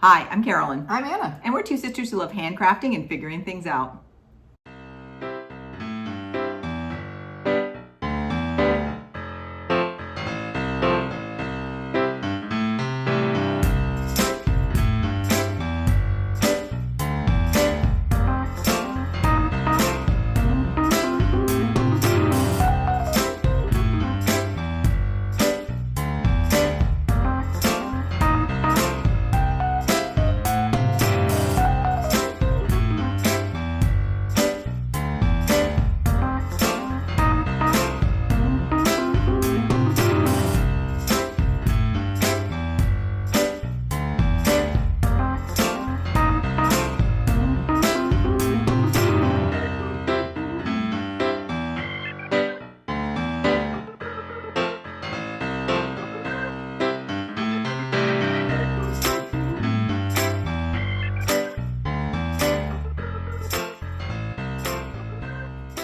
Hi, I'm Carolyn. I'm Anna. And we're two sisters who love handcrafting and figuring things out.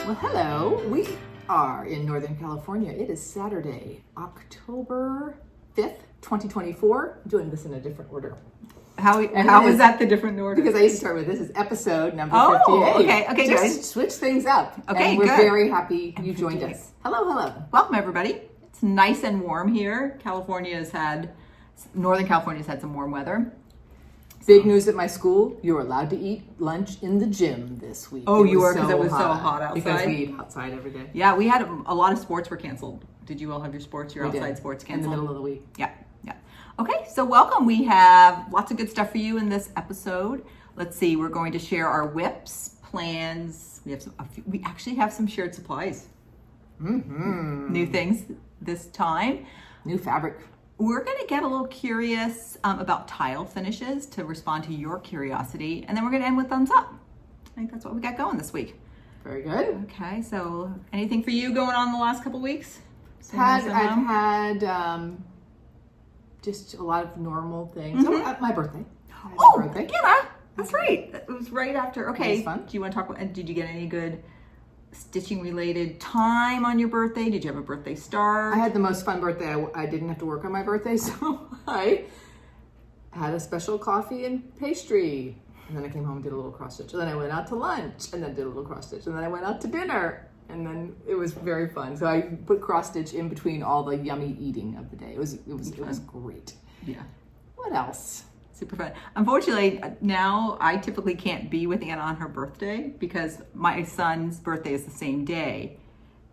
Well, hello. We are in Northern California. It is Saturday, October 5th, 2024. I'm doing this in a different order. How is that the different order? Because I used to start with this is episode number 58. Okay, Just good. switch things up. Okay, and we're good. very happy you joined us. Hello. Welcome, everybody. It's nice and warm here. Northern California's had some warm weather. Big news at my school. You're allowed to eat lunch in the gym this week. Oh, you were, because it was so hot outside? Because we eat outside every day. Yeah, we had a lot of sports were canceled. Did you all have your We outside did. sports In canceled? the middle of the week. Yeah. Okay, so welcome. We have lots of good stuff for you in this episode. Let's see, we're going to share our whips, plans. We actually have some shared supplies. Mm-hmm. New things this time. New fabric. We're going to get a little curious about tile finishes to respond to your curiosity. And then we're going to end with thumbs up. I think that's what we got going this week. Very good. Okay, so anything for you going on the last couple weeks? I've had just a lot of normal things. Mm-hmm. Oh, my birthday. Oh, birthday. yeah, that's right. It was right after. Okay, It was fun. Do you want to talk about? Did you get any good stitching related time on your birthday? Did you have a birthday star? I had the most fun birthday. I didn't have to work on my birthday, so I had a special coffee and pastry. And then I came home and did a little cross stitch. And then I went out to lunch and then did a little cross stitch. And then I went out to dinner. And then it was very fun. So I put cross stitch in between all the yummy eating of the day. It was great. Yeah. What else? Super fun. Unfortunately, now I typically can't be with Anna on her birthday because my son's birthday is the same day.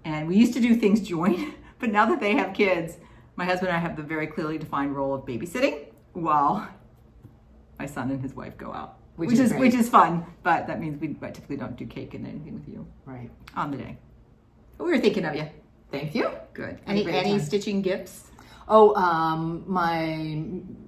And we used to do things joint, but now that they have kids, my husband and I have the very clearly defined role of babysitting while my son and his wife go out. Which is fun, but that means we typically don't do cake and anything with you Right. on the day. But we were thinking of you. Thank you. Good. Had a great Any time. stitching gifts? Oh, my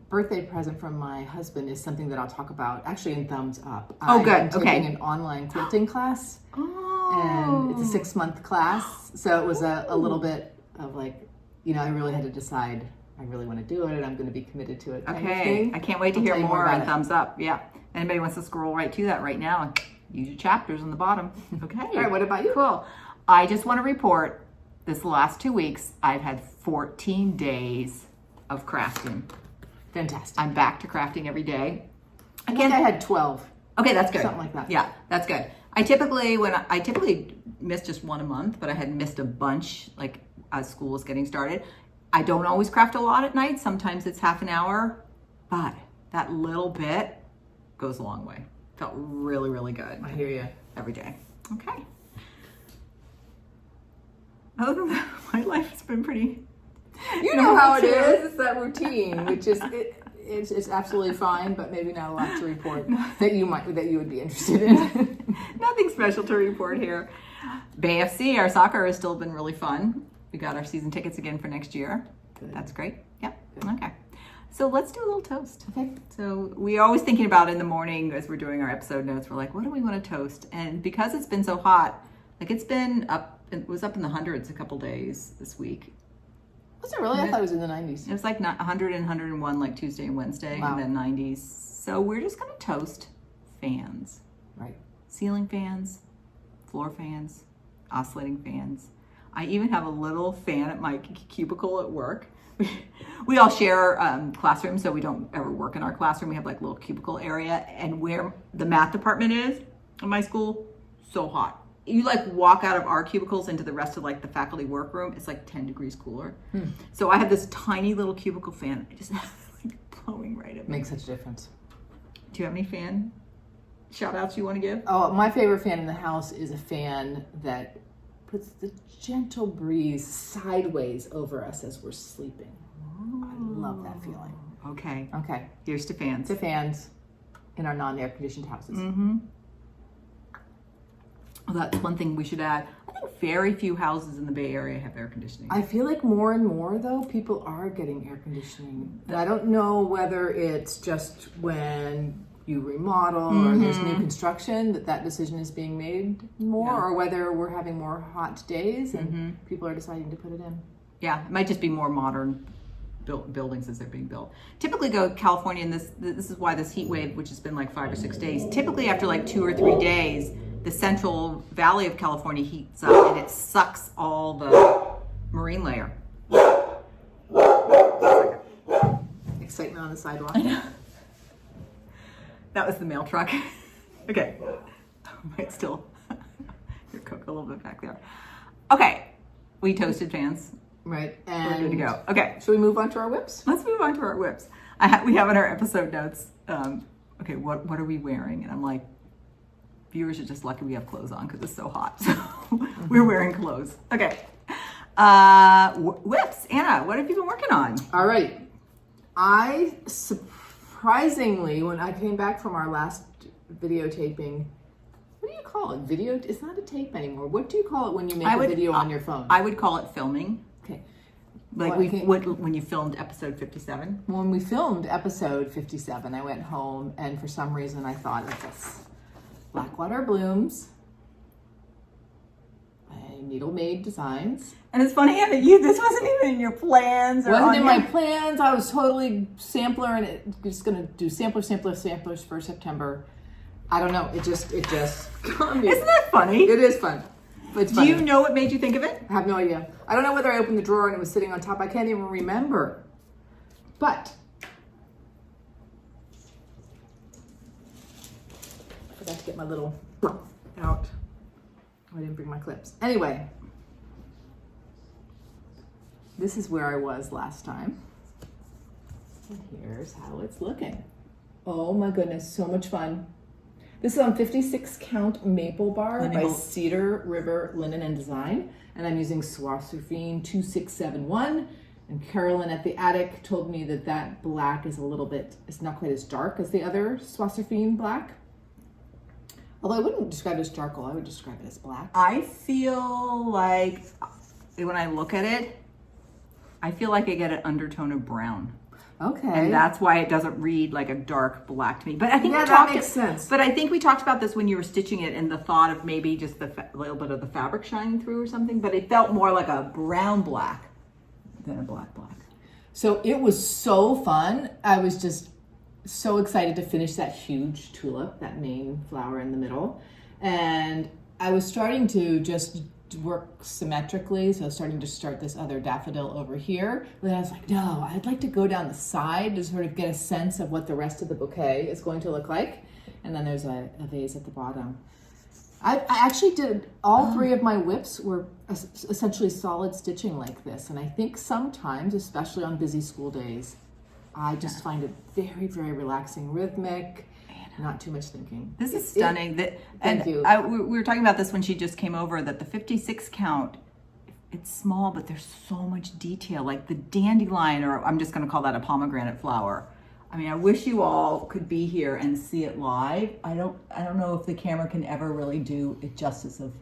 birthday present from my husband is something that I'll talk about actually in thumbs up. Oh, good. I'm taking Okay. an online quilting class. Oh. And it's a 6-month class. So it was a little bit of like, I really had to decide I really want to do it and I'm going to be committed to it. Kind of Okay. thing. I can't wait to I'll hear tell you more about on it. thumbs up. Yeah. Anybody wants to scroll right to that right now, use your chapters on the bottom. Okay. All right, what about you? Cool. I just want to report this last 2 weeks, I've had 14 days of crafting. Fantastic. I'm back to crafting every day. I think I had 12. Okay, that's good. Something like that. Yeah, that's good. I typically miss just one a month, but I had missed a bunch like as school was getting started. I don't always craft a lot at night. Sometimes it's half an hour, but that little bit goes a long way. Felt really, really good. I hear you. Every day. Okay. Other than that, my life has been pretty. You know how it is. It's that routine, which is it's absolutely fine, but maybe not a lot to report that you would be interested in. Nothing special to report here. BAFC, our soccer has still been really fun. We got our season tickets again for next year. Good. That's great. Yep. Good. Okay. So let's do a little toast. Okay. So we're always thinking about in the morning as we're doing our episode notes, we're like, what do we want to toast? And because it's been so hot, like it was up in the hundreds a couple days this week. Was it really? I thought it was in the 90s. It was like 100 and 101 like Tuesday and Wednesday, Wow. and then 90s. So we're just going to toast fans. Right. Ceiling fans, floor fans, oscillating fans. I even have a little fan at my cubicle at work we all share classrooms, so we don't ever work in our classroom. We have like a little cubicle area, and where the math department is in my school, so hot. You like walk out of our cubicles into the rest of like the faculty workroom, it's like 10 degrees cooler. So I have this tiny little cubicle fan. I just like blowing right at me. Makes such a difference. Do you have any fan shout outs you want to give? Oh, my favorite fan in the house is a fan that puts the gentle breeze sideways over us as we're sleeping. I love that feeling. Okay. Okay. Here's to fans. To fans in our non-air conditioned houses. Well, that's one thing we should add. I think very few houses in the Bay Area have air conditioning. I feel like more and more, though, people are getting air conditioning. And I don't know whether it's just when you remodel or there's new construction that decision is being made more, or whether we're having more hot days and people are deciding to put it in. Yeah, it might just be more modern buildings as they're being built. Typically go California, and this is why this heat wave, which has been like 5 or 6 days, typically after like 2 or 3 days, the central valley of California heats up and it sucks all the marine layer. Excitement on the sidewalk. I know. That was the mail truck. Okay. Might still your Coke a little bit back there. Okay. We toasted fans. Right. We're And good to go. Okay. should we move on to our whips? Let's move on to our whips. We have in our episode notes, okay, what are we wearing? And I'm like, viewers are just lucky we have clothes on because it's so hot. So we're wearing clothes. Okay. Whips. Anna, what have you been working on? All right. I surprisingly, when I came back from our last videotaping, what do you call it? Video? It's not a tape anymore. What do you call it when you make a video on your phone? I would call it filming. Okay. Like when you filmed episode 57. When we filmed episode 57, I went home and for some reason I thought of this. Blackwater blooms, Needlemade designs. And it's funny how this wasn't even in your plans. Or Wasn't in my plans. I was totally sampler and just gonna do samplers for September. I don't know. It just got me. Isn't that funny? It is fun. It's Do funny. you know what made you think of it? I have no idea. I don't know whether I opened the drawer and it was sitting on top. I can't even remember. But I forgot to get my little out. Oh, I didn't bring my clips. Anyway, this is where I was last time. And here's how it's looking. Oh my goodness, so much fun. This is on 56 count maple bar by Cedar River Linen and Design. And I'm using Swasurfine 2671. And Carolyn at the attic told me that black is it's not quite as dark as the other Swasurfine black. Although I wouldn't describe it as charcoal, I would describe it as black. I feel like when I look at it, I feel like I get an undertone of brown. Okay. And that's why it doesn't read like a dark black to me. But I think that makes sense. But I think we talked about this when you were stitching it and the thought of maybe just a little bit of the fabric shining through or something. But it felt more like a brown black than a black black. So it was so fun. I was just so excited to finish that huge tulip, that main flower in the middle. And I was starting to just work symmetrically, so I was starting to start this other daffodil over here. But then I was like, no, I'd like to go down the side to sort of get a sense of what the rest of the bouquet is going to look like. And then there's a vase at the bottom. I actually did, all three of my whips were essentially solid stitching like this. And I think sometimes, especially on busy school days, I just find it very, very relaxing, rhythmic, not too much thinking. This is stunning. Thank you. We were talking about this when she just came over, that the 56 count, it's small, but there's so much detail, like the dandelion, or I'm just going to call that a pomegranate flower. I mean, I wish you all could be here and see it live. I don't know if the camera can ever really do it justice of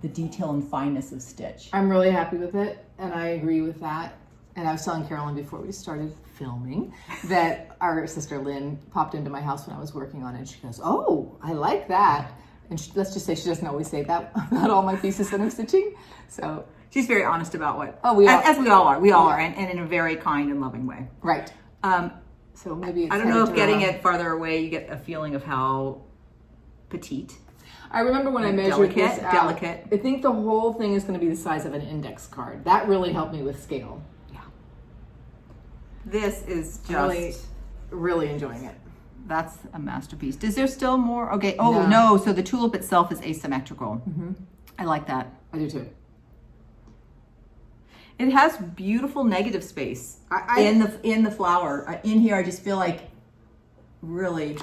the detail and fineness of stitch. I'm really happy with it, and I agree with that. And I was telling Carolyn before we started filming that our sister Lynn popped into my house when I was working on it. And she goes, "Oh, I like that." And let's just say she doesn't always say that about all my pieces that I'm stitching. So she's very honest about what. Oh, we are. As we all are. We all are, and in a very kind and loving way. Right. So maybe it's I don't know if getting it farther away, you get a feeling of how petite. I remember when I measured this out. Delicate. I think the whole thing is going to be the size of an index card. That really helped me with scale. Yeah. This is just really enjoying it. That's a masterpiece. Is there still more? Okay. Oh no. So the tulip itself is asymmetrical. I like that. I do too. It has beautiful negative space in the flower. In here, I just feel like really.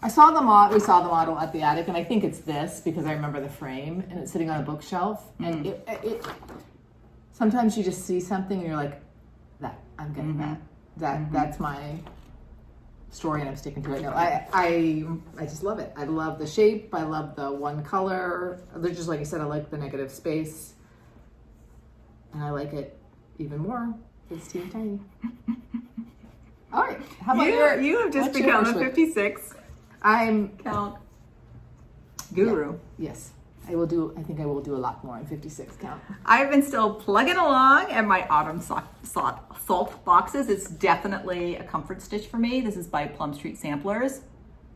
We saw the model at the attic, and I think it's this because I remember the frame, and it's sitting on a bookshelf. And it sometimes you just see something and you're like, that I'm getting that's my story, and I'm sticking to it. No, I just love it. I love the shape. I love the one color. There's just, like you said, I like the negative space, and I like it even more. It's teeny tiny. All right, how about you have just become a 56. I'm count guru. Yeah, yes, I will do. I think I will do a lot more in 56 count. I've been still plugging along at my autumn salt boxes. It's definitely a comfort stitch for me. This is by Plum Street Samplers.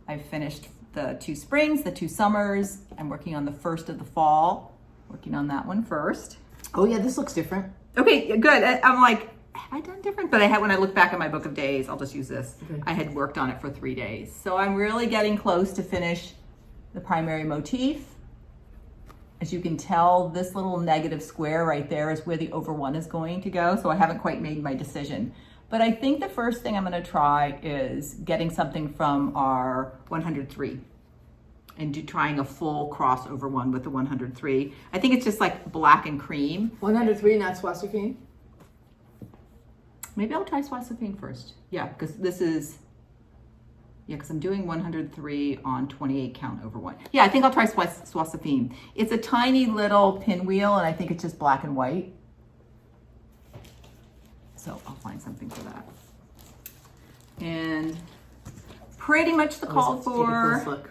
I've finished the 2 springs, the 2 summers. I'm working on the first of the fall. Working on that one first. Oh yeah, this looks different. Okay, good. I'm like, have I done different? But when I look back at my book of days, I'll just use this. Okay. I had worked on it for 3 days. So I'm really getting close to finish the primary motif. As you can tell, this little negative square right there is where the over 1 is going to go. So I haven't quite made my decision. But I think the first thing I'm going to try is getting something from our 103 and trying a full crossover one with the 103. I think it's just like black and cream. 103, not Swassofine? Maybe I'll try Swassofine first. Yeah, because this is... Yeah, because I'm doing 103 on 28 count over 1. Yeah, I think I'll try Swassofine. It's a tiny little pinwheel, and I think it's just black and white. So I'll find something for that. And pretty much the call for.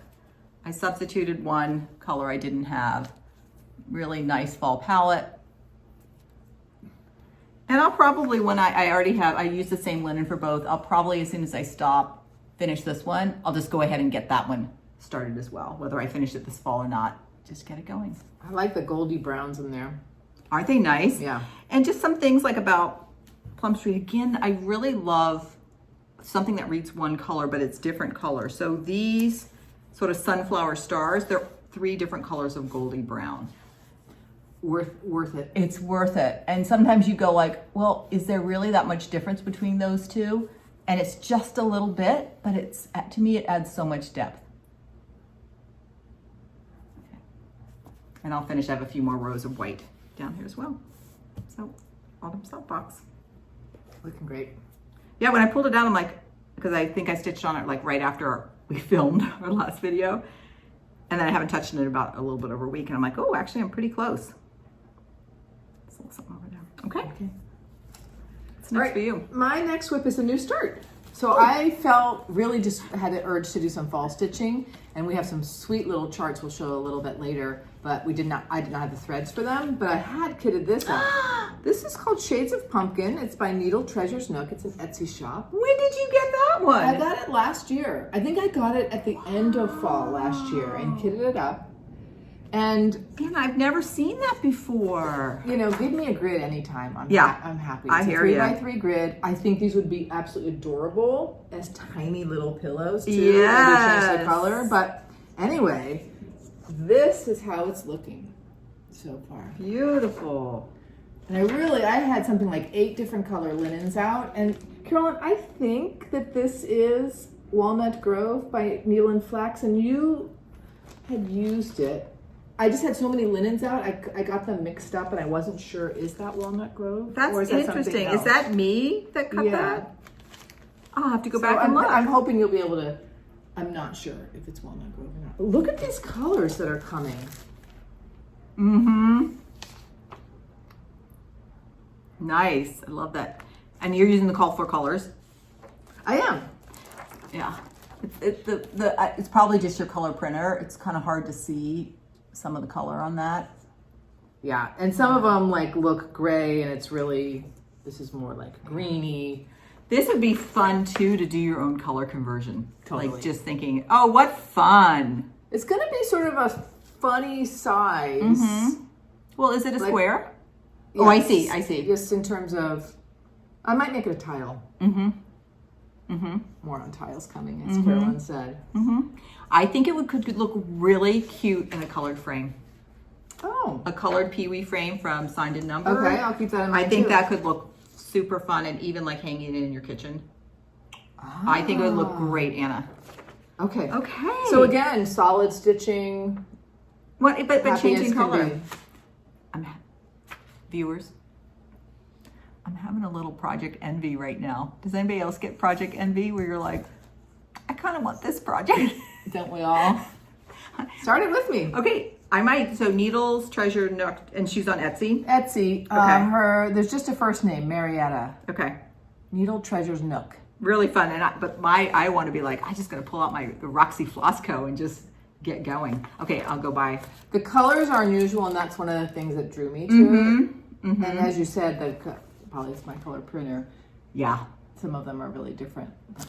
I substituted one color I didn't have. Really nice fall palette. And I'll probably, when I already have, I use the same linen for both. I'll probably, as soon as I finish this one, I'll just go ahead and get that one started as well. Whether I finish it this fall or not, just get it going. I like the goldy browns in there. Aren't they nice? Yeah. And just some things like about Plum Street. Again, I really love something that reads one color, but it's different colors. So these sort of sunflower stars, they're 3 different colors of goldy brown. Worth it. It's worth it. And sometimes you go like, well, is there really that much difference between those two? And it's just a little bit, but it's, to me, it adds so much depth. Okay. And I'll finish. I have a few more rows of white down here as well. So, autumn Saltbox. Looking great. Yeah, when I pulled it down, I'm like, because I think I stitched on it like right after we filmed our last video. And then I haven't touched it in about a little bit over a week. And I'm like, oh, actually, I'm pretty close. Let's look something over there. Okay. Next for you. My next whip is a new start. So I really just had the urge to do some fall stitching, and we have some sweet little charts we'll show a little bit later, but I did not have the threads for them, but I had kitted this up. This is called Shades of Pumpkin. It's by Needle Treasures Nook. It's an Etsy shop. When did you get that one? I got it last year. I think I got it at the end of fall last year and kitted it up. And man, I've never seen that before. You know, give me a grid anytime. I'm happy. I hear you. It's a 3x3 grid. I think these would be absolutely adorable as tiny little pillows too. Yes. Change the color. But anyway, this is how it's looking so far. Beautiful. And I had something like 8 different color linens out. And Carolyn, I think that this is Walnut Grove by Needle and Flax, and you had used it. I just had so many linens out, I got them mixed up, and I wasn't sure, is that Walnut Grove? That's or is that interesting. Is that me that cut that? I'll have to go back and look. I'm hoping you'll be able to, I'm not sure if it's Walnut Grove or not. Look at these colors that are coming. Mm-hmm. Nice, I love that. And you're using the call for colors? I am. Yeah. It's probably just your color printer. It's kind of hard to see some of the color on that. Yeah, and some of them like look gray, and it's really, this is more like greeny. This would be fun too, to do your own color conversion. Totally. Like just thinking, oh, what fun. It's gonna be sort of a funny size. Mm-hmm. Well, is it a square? Yes, oh, I see. Just in terms of I might make it a tile. More on tiles coming, as Carolyn said. I think it could look really cute in a colored frame. Oh. A colored peewee frame from Signed and Numbered. Okay, I'll keep that in mind I think too. that could look super fun and even like hanging it in your kitchen. I think it would look great, Anna. Okay. Okay. So again, solid stitching. What? But happy changing as can color. be. Viewers, I'm having a little project envy right now. Does anybody else get project envy where you're like, I kind of want this project? Don't we all? Start it with me. Okay, I might. So Needles Treasure Nook, and she's on Etsy. Etsy. Okay. There's just a first name, Marietta. Okay. Needle Treasures Nook. Really fun, and I want to be like, I just gotta pull out the Roxy Floss Co. and just get going. Okay, I'll go buy. The colors are unusual, and that's one of the things that drew me to it. And as you said, probably it's my color printer. Yeah. Some of them are really different. I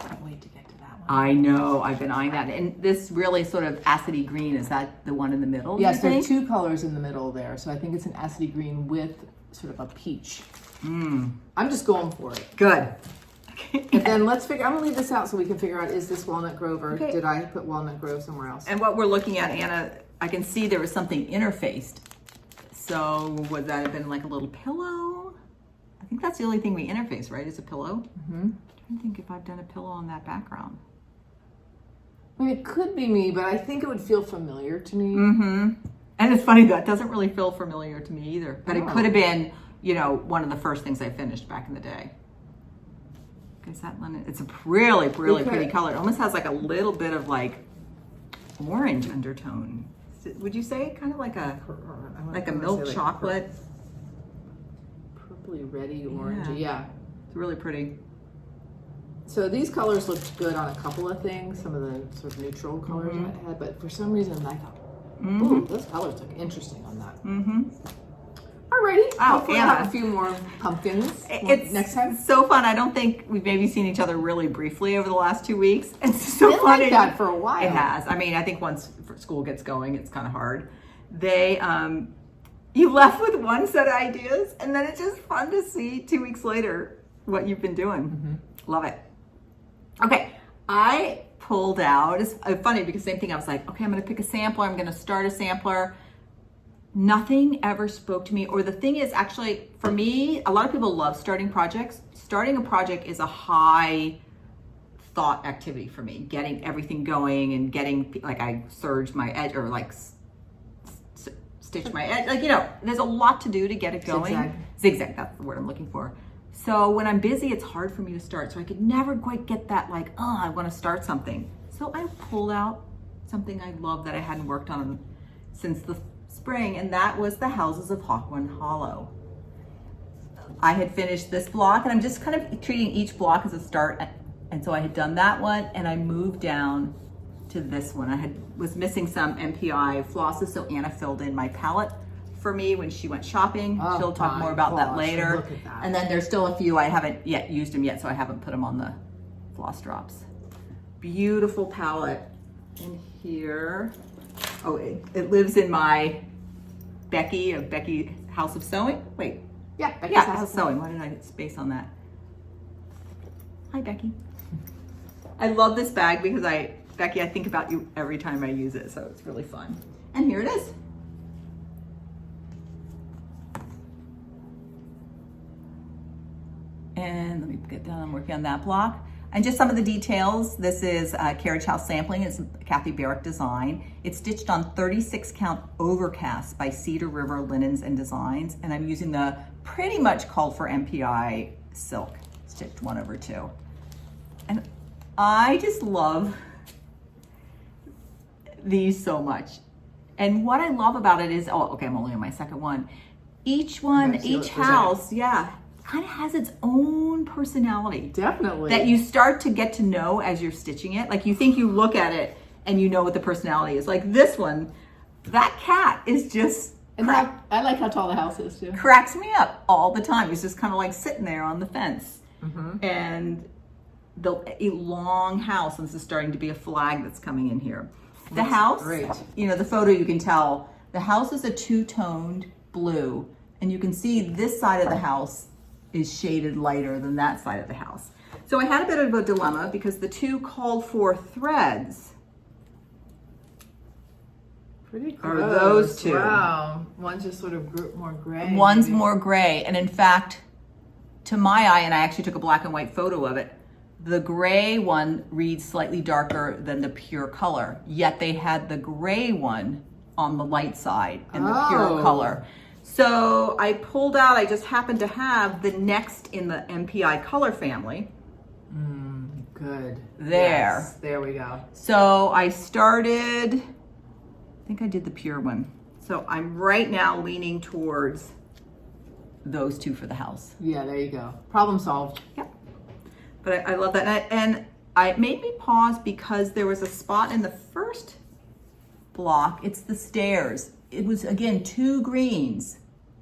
can't wait to get to that one. I know, I've been eyeing that. And this really sort of acidy green, is that the one in the middle? Yes, there are two colors in the middle there. So I think it's an acidy green with sort of a peach. I'm just going for it. Good. And then let's figure, I'm gonna leave this out so we can figure out, is this Walnut Grove or did I put Walnut Grove somewhere else? And what we're looking at, Anna, I can see there was something interfaced. So would that have been like a little pillow? I think that's the only thing we interface, right? Is a pillow. I'm trying to think if I've done a pillow on that background. I mean, it could be me, but I think it would feel familiar to me. And it's funny, that doesn't really feel familiar to me either. But it could have been, you know, one of the first things I finished back in the day. Is that linen? It's a really, really pretty color. It almost has like a little bit of like orange undertone. Would you say kind of like a milk chocolate? Purpley, reddy, orangey, yeah. It's really pretty. So these colors looked good on a couple of things, some of the sort of neutral colors I had, but for some reason I thought, ooh, those colors look interesting on that. Alrighty, hopefully I'll have a few more pumpkins next time. It's so fun. I don't think we've maybe seen each other really briefly over the last 2 weeks. It's so funny. Like that for a while. It has. I mean, I think once school gets going, it's kind of hard. You left with one set of ideas, and then it's just fun to see 2 weeks later what you've been doing. Love it. Okay, I pulled out, it's funny because same thing, I was like, okay, I'm gonna pick a sampler, I'm gonna start a sampler. Nothing ever spoke to me, or the thing is actually, for me, a lot of people love starting projects. Starting a project is a high thought activity for me, getting everything going and getting, like I serged my edge or like stitch my edge, like, you know, there's a lot to do to get it going. Zigzag, that's the word I'm looking for. So when I'm busy, it's hard for me to start. So I could never quite get that like, oh, I want to start something. So I pulled out something I love that I hadn't worked on since the spring, and that was the Houses of Hawkwind Hollow. I had finished this block, and I'm just kind of treating each block as a start. And so I had done that one, and I moved down to this one. I was missing some MPI flosses, so Anna filled in my palette for me when she went shopping. She'll talk more about that later. Look at that. And then there's still a few I haven't yet used them yet, so I haven't put them on the floss drops. Beautiful palette in here. Oh, it lives in my Becky of Becky House of Sewing. Wait. Yeah, Becky's House of Sewing. Why did I space on that? Hi, Becky. I love this bag because Becky, I think about you every time I use it, so it's really fun. And here it is. And let me get down, I'm working on that block. And just some of the details. This is Carriage House Sampling. It's Kathy Barrick design. It's stitched on 36 count overcast by Cedar River Linens and Designs. And I'm using the pretty much called for MPI silk, stitched 1/2. And I just love these so much. And what I love about it is, oh, okay, I'm only on my second one. Each one, each house, kind of has its own personality. Definitely. That you start to get to know as you're stitching it. Like you think you look at it and you know what the personality is. Like this one, that cat is just, and I like how tall the house is too. Cracks me up all the time. He's just kind of like sitting there on the fence. And a long house, and this is starting to be a flag that's coming in here. The house, great. You know, the photo you can tell, the house is a two-toned blue, and you can see this side of the house is shaded lighter than that side of the house. So I had a bit of a dilemma because the two called for threads. Pretty close. Are those two. Wow. One's just sort of more gray. One's maybe. more gray. And in fact, to my eye, and I actually took a black and white photo of it, the gray one reads slightly darker than the pure color. Yet they had the gray one on the light side and the pure color. So I pulled out, I just happened to have the next in the MPI color family. Good. There. Yes, there we go. So I started, I think I did the pure one. So I'm right now leaning towards those two for the house. Yeah, there you go. Problem solved. Yep. But I love that. And it made me pause because there was a spot in the first block. It's the stairs. It was, again, two greens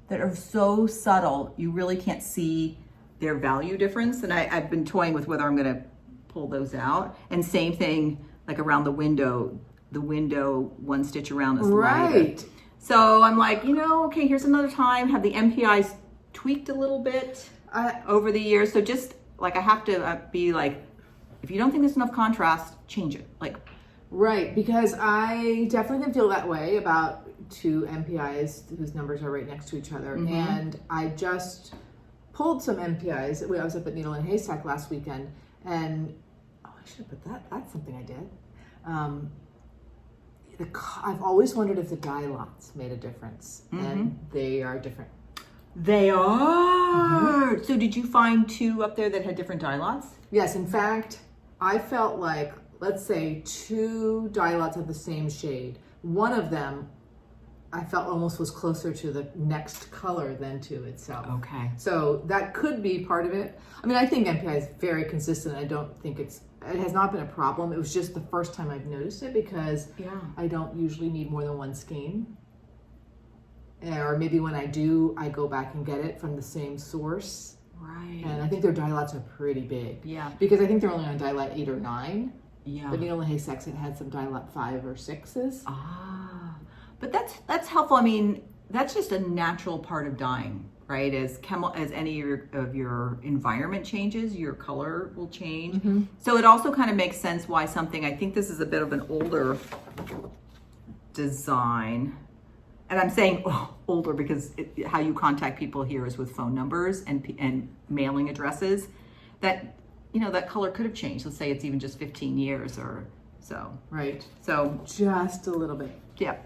that are so subtle, you really can't see their value difference. And I've been toying with whether I'm gonna pull those out. And same thing, like around the window one stitch around is lighter. Right. So I'm like, okay, here's another time. Have the MPIs tweaked a little bit over the years. So just like, I have to be like, if you don't think there's enough contrast, change it. Like, right, because I definitely didn't feel that way about two MPIs whose numbers are right next to each other. And I just pulled some MPIs. I was up at Needle and Haystack last weekend, and I should have put that. That's something I did. I've always wondered if the dye lots made a difference, and they are different. They are. So did you find two up there that had different dye lots? Yes, in fact, I felt like, let's say, two dye lots of the same shade. One of them, I felt almost was closer to the next color than to itself. Okay. So that could be part of it. I mean, I think MPI is very consistent. I don't think it has not been a problem. It was just the first time I've noticed it because I don't usually need more than one skein. Or maybe when I do, I go back and get it from the same source. Right. And I think their dye lots are pretty big. Yeah. Because I think they're only on dye lot 8 or 9. Yeah. But Needle and Haystacks, it had some dye lot 5 or 6s. But that's helpful. I mean, that's just a natural part of dyeing, right? As any of your environment changes, your color will change. So it also kind of makes sense why something, I think this is a bit of an older design. And I'm saying older because how you contact people here is with phone numbers and mailing addresses. That, that color could have changed. Let's say it's even just 15 years or so. Right. So just a little bit. Yeah.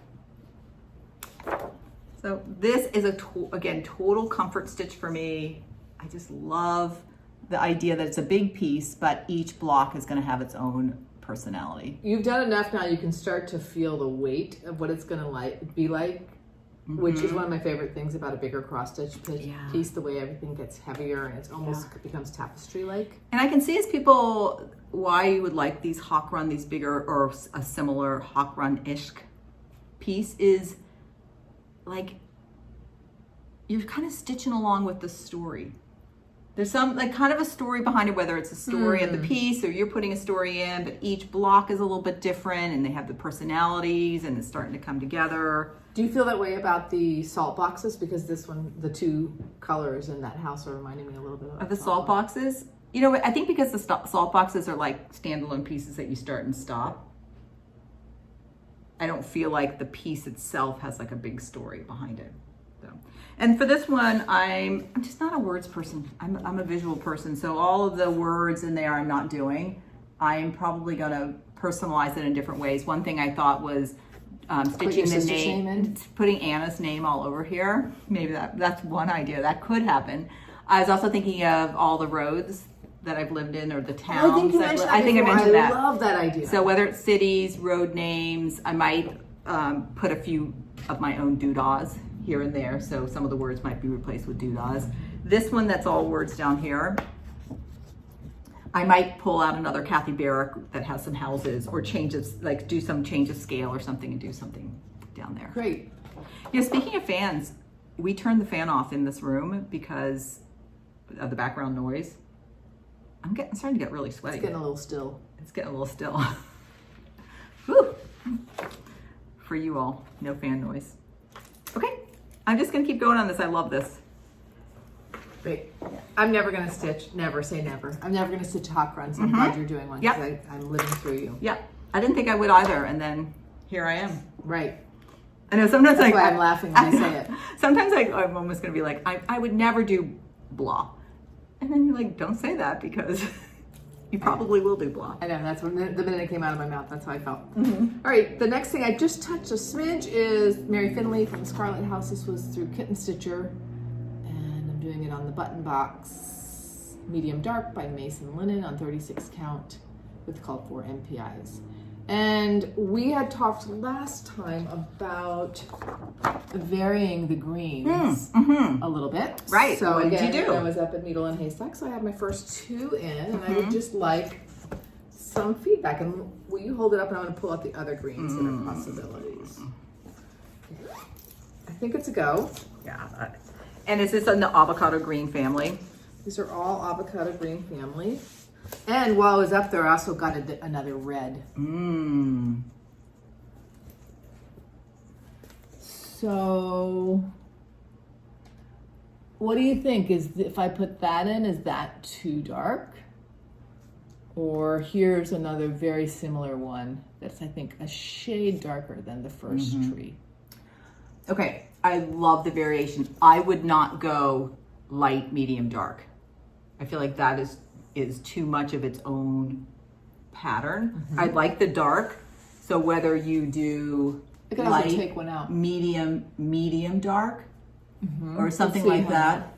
So this is again, total comfort stitch for me. I just love the idea that it's a big piece, but each block is going to have its own personality. You've done enough now, you can start to feel the weight of what it's going to be like, which is one of my favorite things about a bigger cross stitch piece, the way everything gets heavier and it's almost becomes tapestry-like. And I can see as people why you would like these hawk run, these bigger or a similar hawk run-ish piece is like you're kind of stitching along with the story. There's some like kind of a story behind it, whether it's a story of the piece or you're putting a story in, but each block is a little bit different and they have the personalities and it's starting to come together. Do you feel that way about the salt boxes? Because this one, the two colors in that house are reminding me a little bit of the salt boxes. I think because the salt boxes are like standalone pieces that you start and stop. I don't feel like the piece itself has like a big story behind it. So, and for this one, I'm just not a words person. I'm a visual person. So all of the words in there I'm not doing. I'm probably gonna personalize it in different ways. One thing I thought was stitching the name, putting Anna's name all over here. Maybe that's one idea. That could happen. I was also thinking of all the roads that I've lived in or the towns. I think I mentioned that. I love that idea. So whether it's cities, road names, I might put a few of my own doodahs here and there. So some of the words might be replaced with doodahs. This one that's all words down here, I might pull out another Kathy Barrick that has some houses or changes, like do some change of scale or something and do something down there. Great. Speaking of fans, we turned the fan off in this room because of the background noise. I'm starting to get really sweaty. It's getting a little still. It's getting a little still. Whew. For you all, no fan noise. Okay, I'm just gonna keep going on this. I love this. Great. Yeah. I'm never gonna stitch. Never say never. I'm never gonna stitch a hot run. So I'm glad you're doing one because I'm living through you. Yeah, I didn't think I would either, and then here I am. Right. I know sometimes That's why I'm laughing when I say it. Sometimes I'm almost gonna be like, I would never do blah, and then you're like, don't say that because you probably will do blah. I know, that's when the minute it came out of my mouth, that's how I felt. All right, the next thing I just touched a smidge is Mary Finlay from Scarlett House. This was through Kit and Stitcher, and I'm doing it on the button box, medium dark by Mason Linen on 36 count with called for MPIs. And we had talked last time about varying the greens a little bit. Right. So what again, did you do? I was up at Needle and Haystack, so I had my first 2 in, and I would just like some feedback. And will you hold it up, and I'm going to pull out the other greens that are possibilities. I think it's a go. Yeah. And is this in the avocado green family? These are all avocado green family. And while I was up there, I also got another red. So, what do you think? If I put that in, is that too dark? Or here's another very similar one that's, I think, a shade darker than the first tree. Okay, I love the variation. I would not go light, medium, dark. I feel like that is too much of its own pattern. I like the dark. So whether you do I could also take one out. medium dark, or something like that.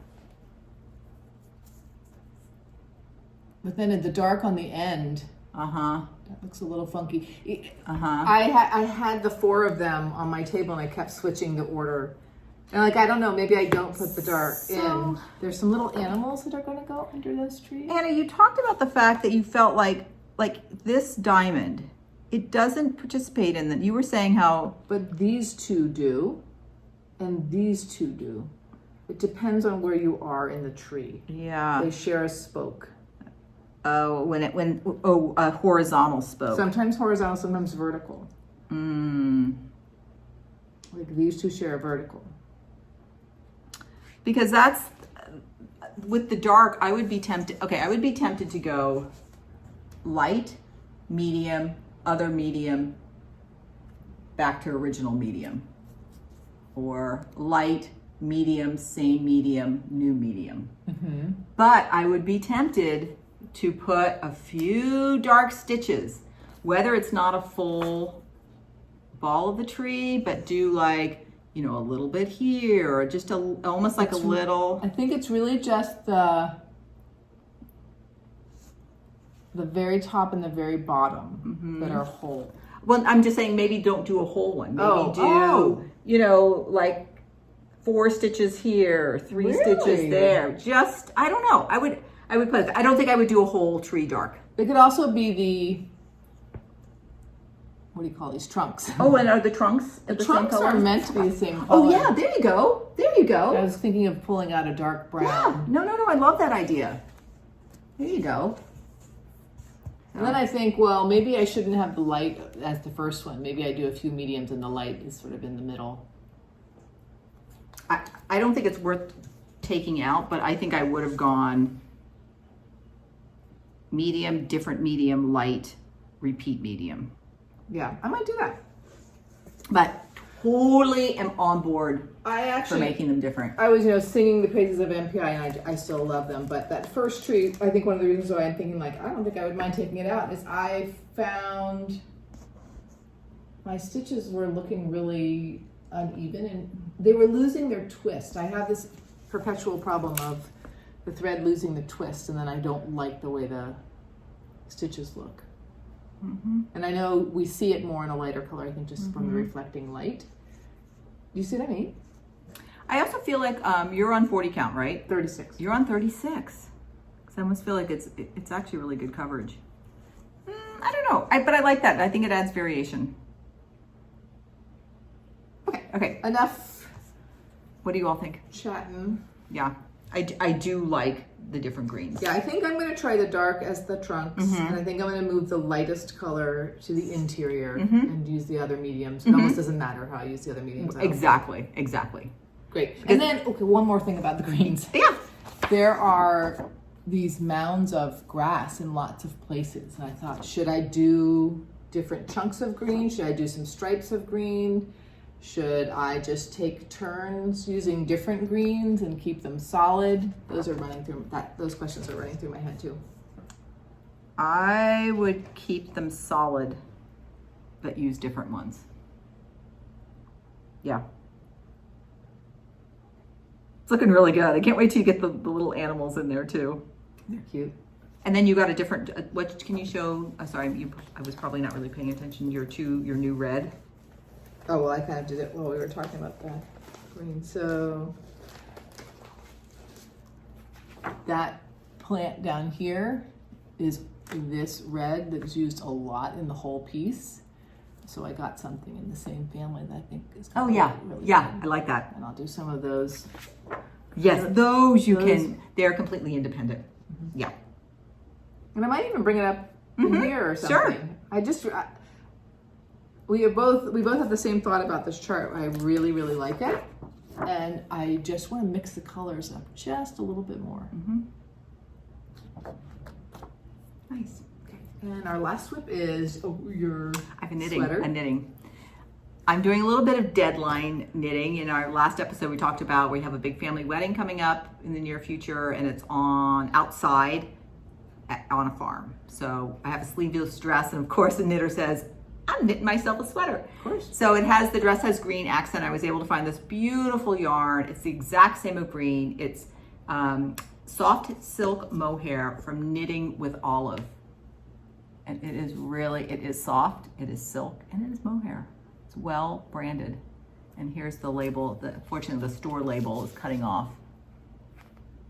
But then the dark on the end, that looks a little funky. I had the 4 of them on my table, and I kept switching the order. And like, I don't know, maybe I don't put the dark in. There's some little animals that are going to go under those trees. Anna, you talked about the fact that you felt like this diamond, it doesn't participate in you were saying how. But these 2 do, and these 2 do. It depends on where you are in the tree. Yeah. They share a spoke. Oh, a horizontal spoke. Sometimes horizontal, sometimes vertical. Like these 2 share a vertical. Because that's, with the dark, I would be tempted to go light, medium, other medium, back to original medium. Or light, medium, same medium, new medium. But I would be tempted to put a few dark stitches, whether it's not a full ball of the tree, but do like, a little bit here, or just almost like a little. I think it's really just the very top and the very bottom that are whole. Well, I'm just saying maybe don't do a whole one. Maybe do, like 4 stitches here, 3 stitches there. Just, I don't know. I would put it. I don't think I would do a whole tree dark. It could also be what do you call these trunks? Oh, and are the trunks the trunks are meant to be the same color. Oh yeah, there you go. There you go. I was thinking of pulling out a dark brown. Yeah. No, I love that idea. There you go. And then I think, well, maybe I shouldn't have the light as the first one. Maybe I do a few mediums and the light is sort of in the middle. I don't think it's worth taking out, but I think I would have gone medium, different medium, light, repeat medium. Yeah, I might do that. But totally am on board for making them different. I was, singing the praises of MPI, and I still love them. But that first tree, I think one of the reasons why I'm thinking, I don't think I would mind taking it out is I found my stitches were looking really uneven, and they were losing their twist. I have this perpetual problem of the thread losing the twist, and then I don't like the way the stitches look. And I know we see it more in a lighter color, I think, just from the reflecting light. Do you see what I mean? I also feel like you're on 40 count, right? 36. You're on 36. Because I almost feel like it's actually really good coverage. I don't know, but I like that. I think it adds variation. Okay. Enough. What do you all think? Chatting. Yeah, I do like the different greens. Yeah, I think I'm going to try the dark as the trunks, and I think I'm going to move the lightest color to the interior and use the other mediums. It almost doesn't matter how I use the other mediums. Exactly. Great. And then, one more thing about the greens. Yeah. there are these mounds of grass in lots of places. And I thought, should I do different chunks of green? Should I do some stripes of green? Should I just take turns using different greens and keep them solid? Those questions are running through my head too. I would keep them solid, but use different ones. Yeah. It's looking really good. I can't wait till you get the little animals in there too. They're cute. And then you got a different, what can you show? Sorry, I was probably not really paying attention. Your new red. Oh, well, I kind of did it while we were talking about that green. So that plant down here is this red that's used a lot in the whole piece. So I got something in the same family that I think is really good. I like that. And I'll do some of those. Yes, those can, they're completely independent. Mm-hmm. Yeah. And I might even bring it up in here or something. Sure. We both have the same thought about this chart. I really, really like it. And I just want to mix the colors up just a little bit more. Mm-hmm. Nice. Okay. And our last whip is your I've been knitting. sweater. I'm knitting. I'm doing a little bit of deadline knitting. In our last episode, we talked about we have a big family wedding coming up in the near future, and it's outside on a farm. So I have a sleeveless dress, and of course the knitter says, I'm knitting myself a sweater. Of course. So the dress has green accent. I was able to find this beautiful yarn. It's the exact same of green. It's soft silk mohair from Knitting with Olive. And it is soft, it is silk, and it is mohair. It's well branded. And here's the label. Fortunately, the store label is cutting off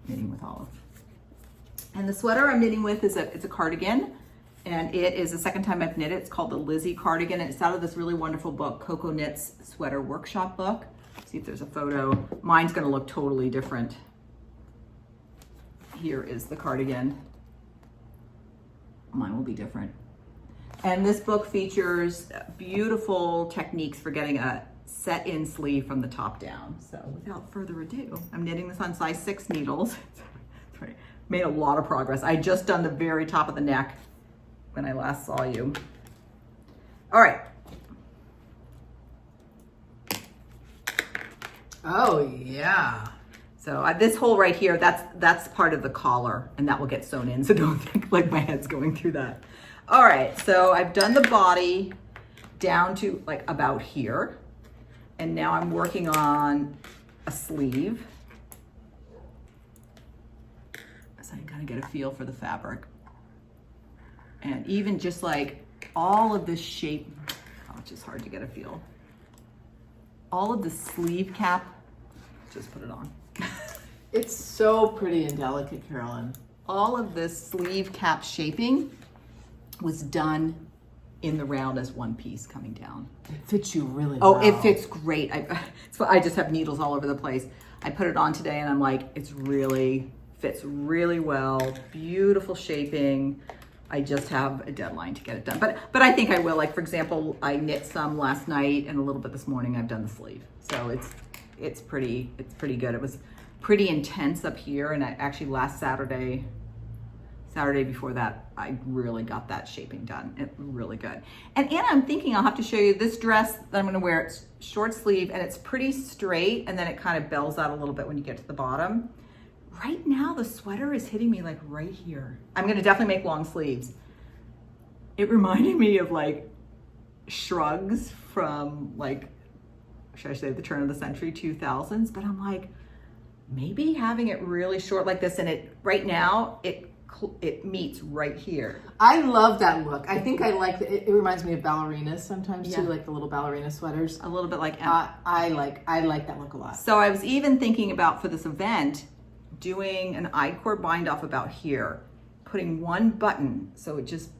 Knitting with Olive. And the sweater I'm knitting with it's a cardigan. And it is the second time I've knit it. It's called the Lizzie cardigan. And it's out of this really wonderful book, CocoKnits Sweater Workshop book. See if there's a photo. Mine's gonna look totally different. Here is the cardigan. Mine will be different. And this book features beautiful techniques for getting a set-in sleeve from the top down. So without further ado, I'm knitting this on size 6 needles. Made a lot of progress. I just done the very top of the neck when I last saw you. All right. Oh yeah. So this hole right here, that's part of the collar, and that will get sewn in. So don't think like my head's going through that. All right, so I've done the body down to like about here. And now I'm working on a sleeve. So I can kind of get a feel for the fabric. And even just like all of this shape, it's just hard to get a feel. All of the sleeve cap, just put it on. It's so pretty and delicate, Carolyn. All of this sleeve cap shaping was done in the round as one piece coming down. It fits you really well. Oh, it fits great. I just have needles all over the place. I put it on today and I'm like, fits really well. Beautiful shaping. I just have a deadline to get it done. But I think I will. Like, for example, I knit some last night and a little bit this morning. I've done the sleeve. So it's pretty good. It was pretty intense up here, and I actually last Saturday before that, I really got that shaping done. It's really good. And Anna, I'm thinking I'll have to show you this dress that I'm gonna wear. It's short sleeve and it's pretty straight, and then it kind of bells out a little bit when you get to the bottom. Right now, the sweater is hitting me like right here. I'm gonna definitely make long sleeves. It reminded me of like shrugs from like, should I say the turn of the century, 2000s, but I'm like, maybe having it really short like this, and it right now, it meets right here. I love that look. I think I like it. It reminds me of ballerinas sometimes too, Yeah. like the little ballerina sweaters. A little bit like I like that look a lot. So I was even thinking about, for this event, doing an I-cord bind off about here, putting one button, so it just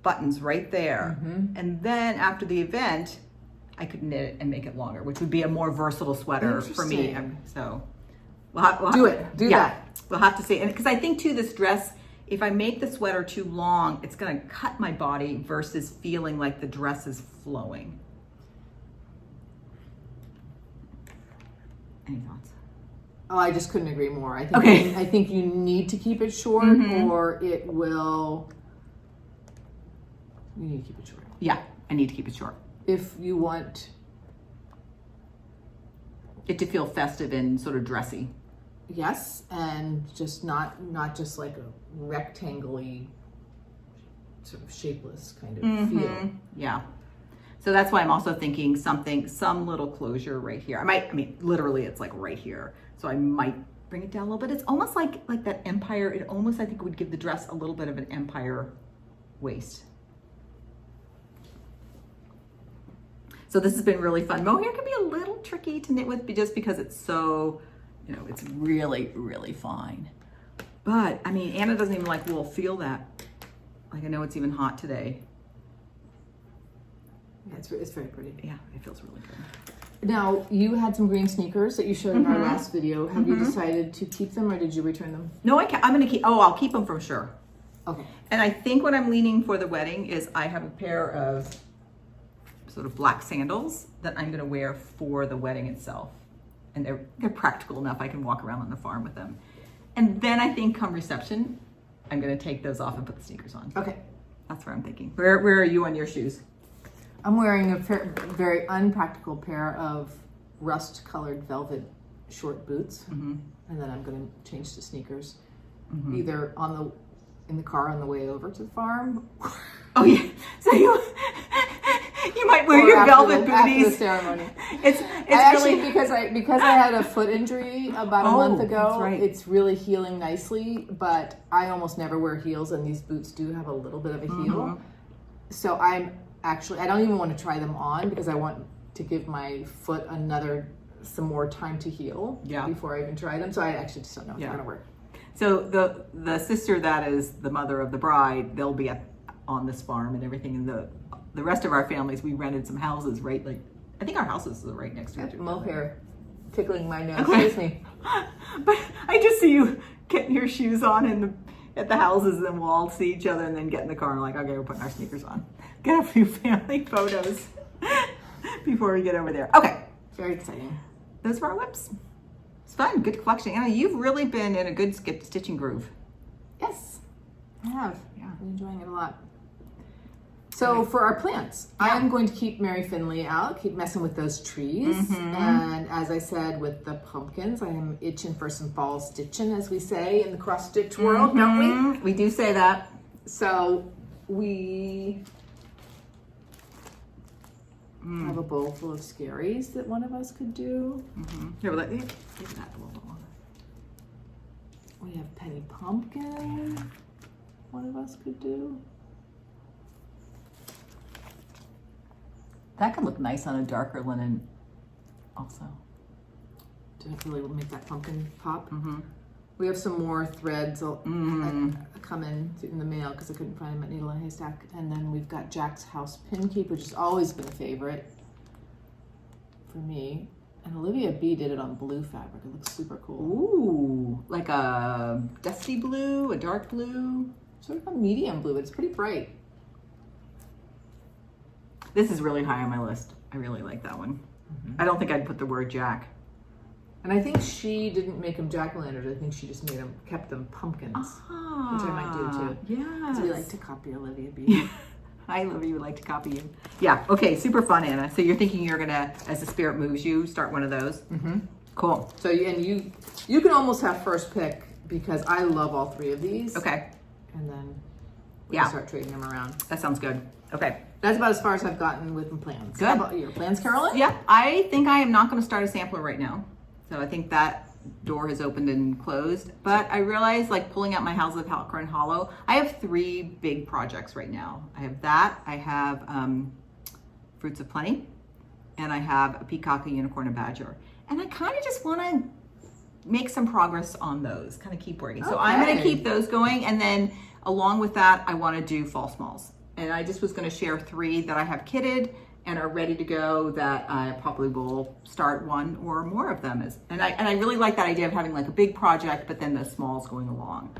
buttons right there. Mm-hmm. And then after the event, I could knit it and make it longer, which would be a more versatile sweater for me. Interesting. So we'll have Do that. We'll have to see. And because I think too, this dress, if I make the sweater too long, it's gonna cut my body versus feeling like the dress is flowing. Any thoughts? Oh, I just couldn't agree more. I think Okay. I think you need to keep it short, or it will. You need to keep it short. Yeah, I need to keep it short. If you want It to feel festive and sort of dressy. yes, and just not just like a rectangle-y, sort of shapeless kind of feel. Yeah. So that's why I'm also thinking some little closure right here. I mean, literally it's like right here. So I might bring it down a little bit. It's almost like that empire. It almost, I think, would give the dress a little bit of an empire waist. So this has been really fun. Mohair can be a little tricky to knit with just because it's so, it's really, really fine. But I mean, Anna doesn't even like wool. Feel that. Like, I know it's even hot today. Yeah, it's very pretty. Yeah, it feels really good. Now, you had some green sneakers that you showed in our last video. Have you decided to keep them, or did you return them? No, I'm going to keep, I'll keep them for sure. Okay. And I think what I'm leaning for the wedding is I have a pair of sort of black sandals that I'm going to wear for the wedding itself. And they're practical enough. I can walk around on the farm with them. And then I think come reception, I'm going to take those off and put the sneakers on. Okay. That's what I'm thinking. Where are you on your shoes? I'm wearing a very unpractical pair of rust-colored velvet short boots, and then I'm going to change to sneakers, either in the car on the way over to the farm. Oh yeah, so you might wear your velvet booties after the ceremony. It's actually really because I had a foot injury about a month ago. That's right. It's really healing nicely, but I almost never wear heels, and these boots do have a little bit of a heel. So I don't even want to try them on because I want to give my foot some more time to heal before I even try them. So I actually just don't know if they're going to work. So the sister that is the mother of the bride, they'll be on this farm and everything. And the rest of our families, we rented some houses, right? Like, I think our houses are right next to each other. Mohair tickling my nose. Okay. Excuse me. But I just see you getting your shoes on at the houses, and then we'll all see each other and then get in the car and like, okay, we're putting our sneakers on. Get a few family photos before we get over there. Okay. Very exciting. Those are our whips. It's fun. Good collection. Anna, you've really been in a good stitching groove. Yes, I have. Yeah. I'm enjoying it a lot. So for our plants, I'm going to keep Mary Finlay out, keep messing with those trees. And as I said, with the pumpkins, I am itching for some fall stitching, as we say in the cross stitch world, don't we? We do say that. So we have a bowl full of scaries that one of us could do. Here, give that a little bit longer. We have penny pumpkin one of us could do. That could look nice on a darker linen also. To really make that pumpkin pop. We have some more threads come in the mail because I couldn't find them at Needle and Haystack. And then we've got Jack's House Pin Keep, which has always been a favorite for me. And Olivia B did it on blue fabric. It looks super cool. Ooh, like a dusty blue, a dark blue. Sort of a medium blue, but it's pretty bright. This is really high on my list. I really like that one. I don't think I'd put the word Jack. And I think she didn't make them jack-o'-lanterns. I think she just kept them pumpkins, which I might do too. Yeah. Because we like to copy Olivia B. I love you. Would like to copy you. Yeah. Okay. Super fun, Anna. So you're thinking you're gonna, as the spirit moves you, start one of those. Cool. So you can almost have first pick because I love all three of these. Okay. And then we can start trading them around. That sounds good. Okay. That's about as far as I've gotten with my plans. Good. How about your plans, Carolyn? Yeah. I think I am not going to start a sampler right now. So I think that door has opened and closed. But I realized, like, pulling out my House of Halcyon Hollow, I have 3 big projects right now. I have that. I have Fruits of Plenty. And I have a Peacock, a Unicorn, a Badger. And I kind of just want to make some progress on those, kind of keep working. So I'm going to keep those going. And then along with that, I want to do fall smalls. And I just was going to share 3 that I have kitted and are ready to go that I probably will start one or more of them. And I really like that idea of having like a big project, but then the smalls going along.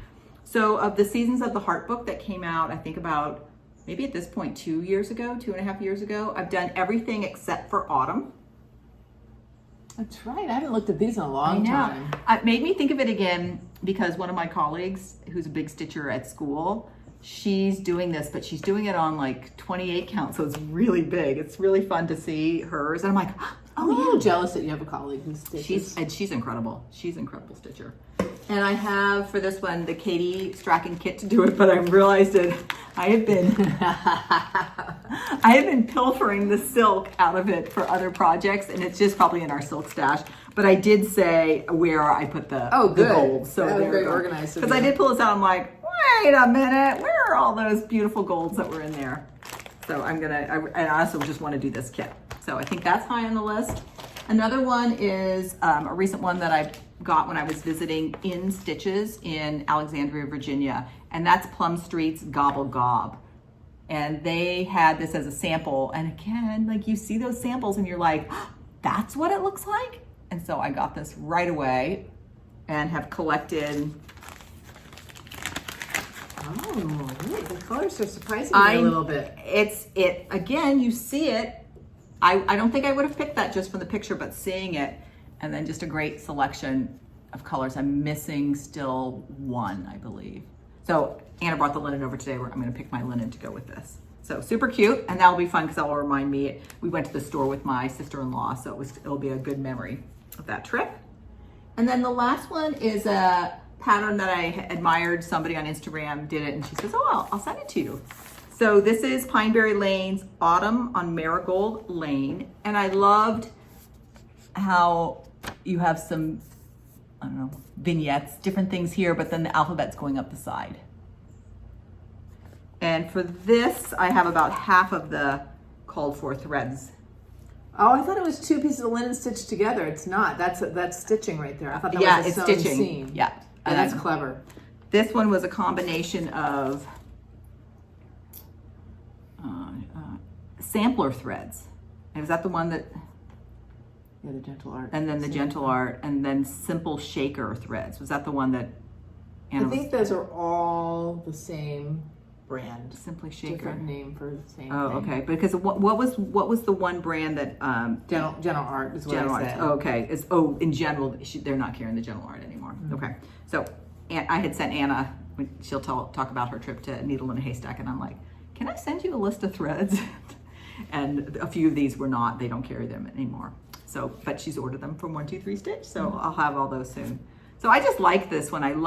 So of the Seasons of the Heart book that came out, I think about maybe at this point 2.5 years ago, I've done everything except for autumn. That's right. I haven't looked at these in a long I know. time. It made me think of it again because one of my colleagues, who's a big stitcher at school, she's doing this, but she's doing it on like 28 count, so it's really big. It's really fun to see hers, and I'm like, I'm a little jealous that you have a colleague who stitches. She's incredible. She's an incredible stitcher. And I have for this one the Katie Strachan kit to do it, but I realized that I have been pilfering the silk out of it for other projects, and it's just probably in our silk stash. But I did say where I put the gold. So that was very they're organized. because I did pull this out. I'm like, wait a minute, where are all those beautiful golds that were in there? So I also just want to do this kit. So I think that's high on the list. Another one is a recent one that I got when I was visiting In Stitches in Alexandria, Virginia, and that's Plum Street's Gobble Gob. And they had this as a sample, and again, like you see those samples and you're like, oh, that's what it looks like? And so I got this right away and have collected. Oh, wait, the colors are surprising me a little bit. Again, you see it. I don't think I would have picked that just from the picture, but seeing it, and then just a great selection of colors. I'm missing still one, I believe. So Anna brought the linen over today where I'm gonna pick my linen to go with this. So super cute, and that'll be fun because that will remind me, we went to the store with my sister-in-law, so it'll be a good memory of that trip. And then the last one is a pattern that I admired. Somebody on Instagram did it, and she says, oh, I'll send it to you. So this is Pineberry Lane's Autumn on Marigold Lane, and I loved how you have some, I don't know, vignettes, different things here, but then the alphabet's going up the side. And for this, I have about half of the called for threads. Oh, I thought it was two pieces of linen stitched together. It's not. That's stitching right there. I thought that was a it's sewn stitching. seam. Yeah, and that's clever. This one was a combination of sampler threads. And was that the one that? Yeah, the gentle art. And then the gentle art, and then simple shaker threads. Was that the one that? Anna I think those are all the same brand. Simply Shaker. Different name for the same thing. Okay. Because what was the one brand that Gentle Art is what Gentle I Art. said. Oh, okay. In general, they're not carrying the Gentle Art anymore. Mm-hmm. Okay. So I had sent Anna. She'll talk about her trip to Needle in a Haystack, and I'm like, can I send you a list of threads? And a few of these were not. They don't carry them anymore. So, but she's ordered them from 123 Stitch, so I'll have all those soon. So I just like this one. I don't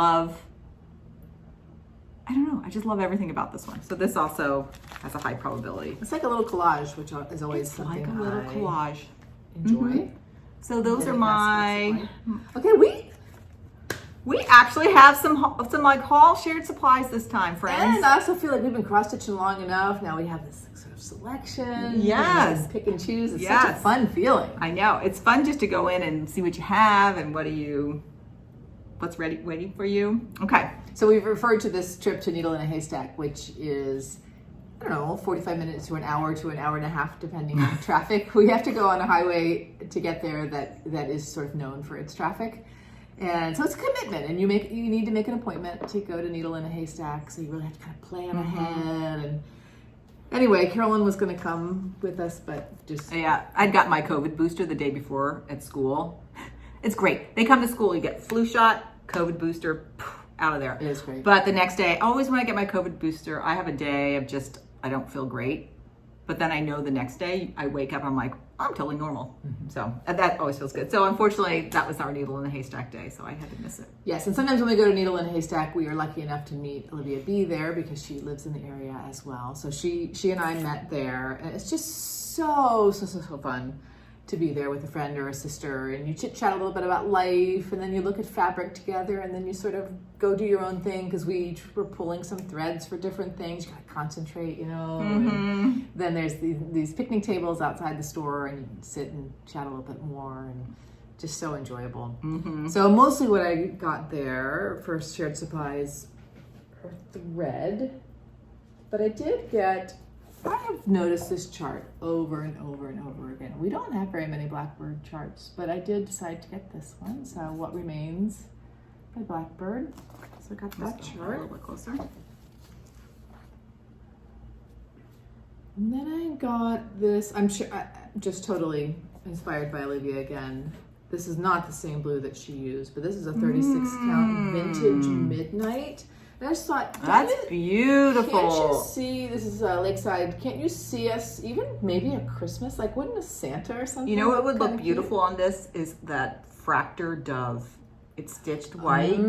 know. I just love everything about this one. So this also has a high probability. It's like a little collage, which is always something like a little collage. Enjoy. Mm-hmm. So those are my. Okay, we actually have some like haul shared supplies this time, friends. And I also feel like we've been cross stitching long enough. Now we have this sort of selection. Yes. Pick and choose. It's such a fun feeling. I know. It's fun just to go in and see what you have and what's waiting for you. Okay. So we've referred to this trip to Needle in a Haystack, which is, I don't know, 45 minutes to an hour and a half, depending on traffic. We have to go on a highway to get there that is sort of known for its traffic. And so it's a commitment, and you need to make an appointment to go to Needle in a Haystack, so you really have to kind of plan ahead. And anyway, Carolyn was going to come with us, but just... Yeah, I'd got my COVID booster the day before at school. It's great. They come to school, you get flu shot, COVID booster, out of there. It is great. But the next day, always when I get my COVID booster, I have a day of just, I don't feel great. But then I know the next day, I wake up, I'm like, I'm totally normal. Mm-hmm. So that always feels good. So unfortunately, that was our Needle in the Haystack day, so I had to miss it. Yes, and sometimes when we go to Needle in a Haystack, we are lucky enough to meet Olivia B there because she lives in the area as well. So she and I met there, and it's just so fun to be there with a friend or a sister, and you chit-chat a little bit about life, and then you look at fabric together, and then you sort of go do your own thing because we each were pulling some threads for different things. You gotta concentrate, and then there's these picnic tables outside the store, and you can sit and chat a little bit more, and just so enjoyable. So mostly what I got there for shared supplies are thread, but I did get, I have noticed this chart over and over and over again. We don't have very many Blackbird charts, but I did decide to get this one. So What Remains by Blackbird. So I got that chart. A little bit closer. And then I got this, I'm sure, just totally inspired by Olivia again. This is not the same blue that she used, but this is a 36 count vintage midnight. And I just thought, that's beautiful. Can't you see, this is Lakeside, can't you see us even maybe a Christmas, like wouldn't a Santa or something? You know what would look kinda beautiful cute? on this is that fractor dove. It's stitched white.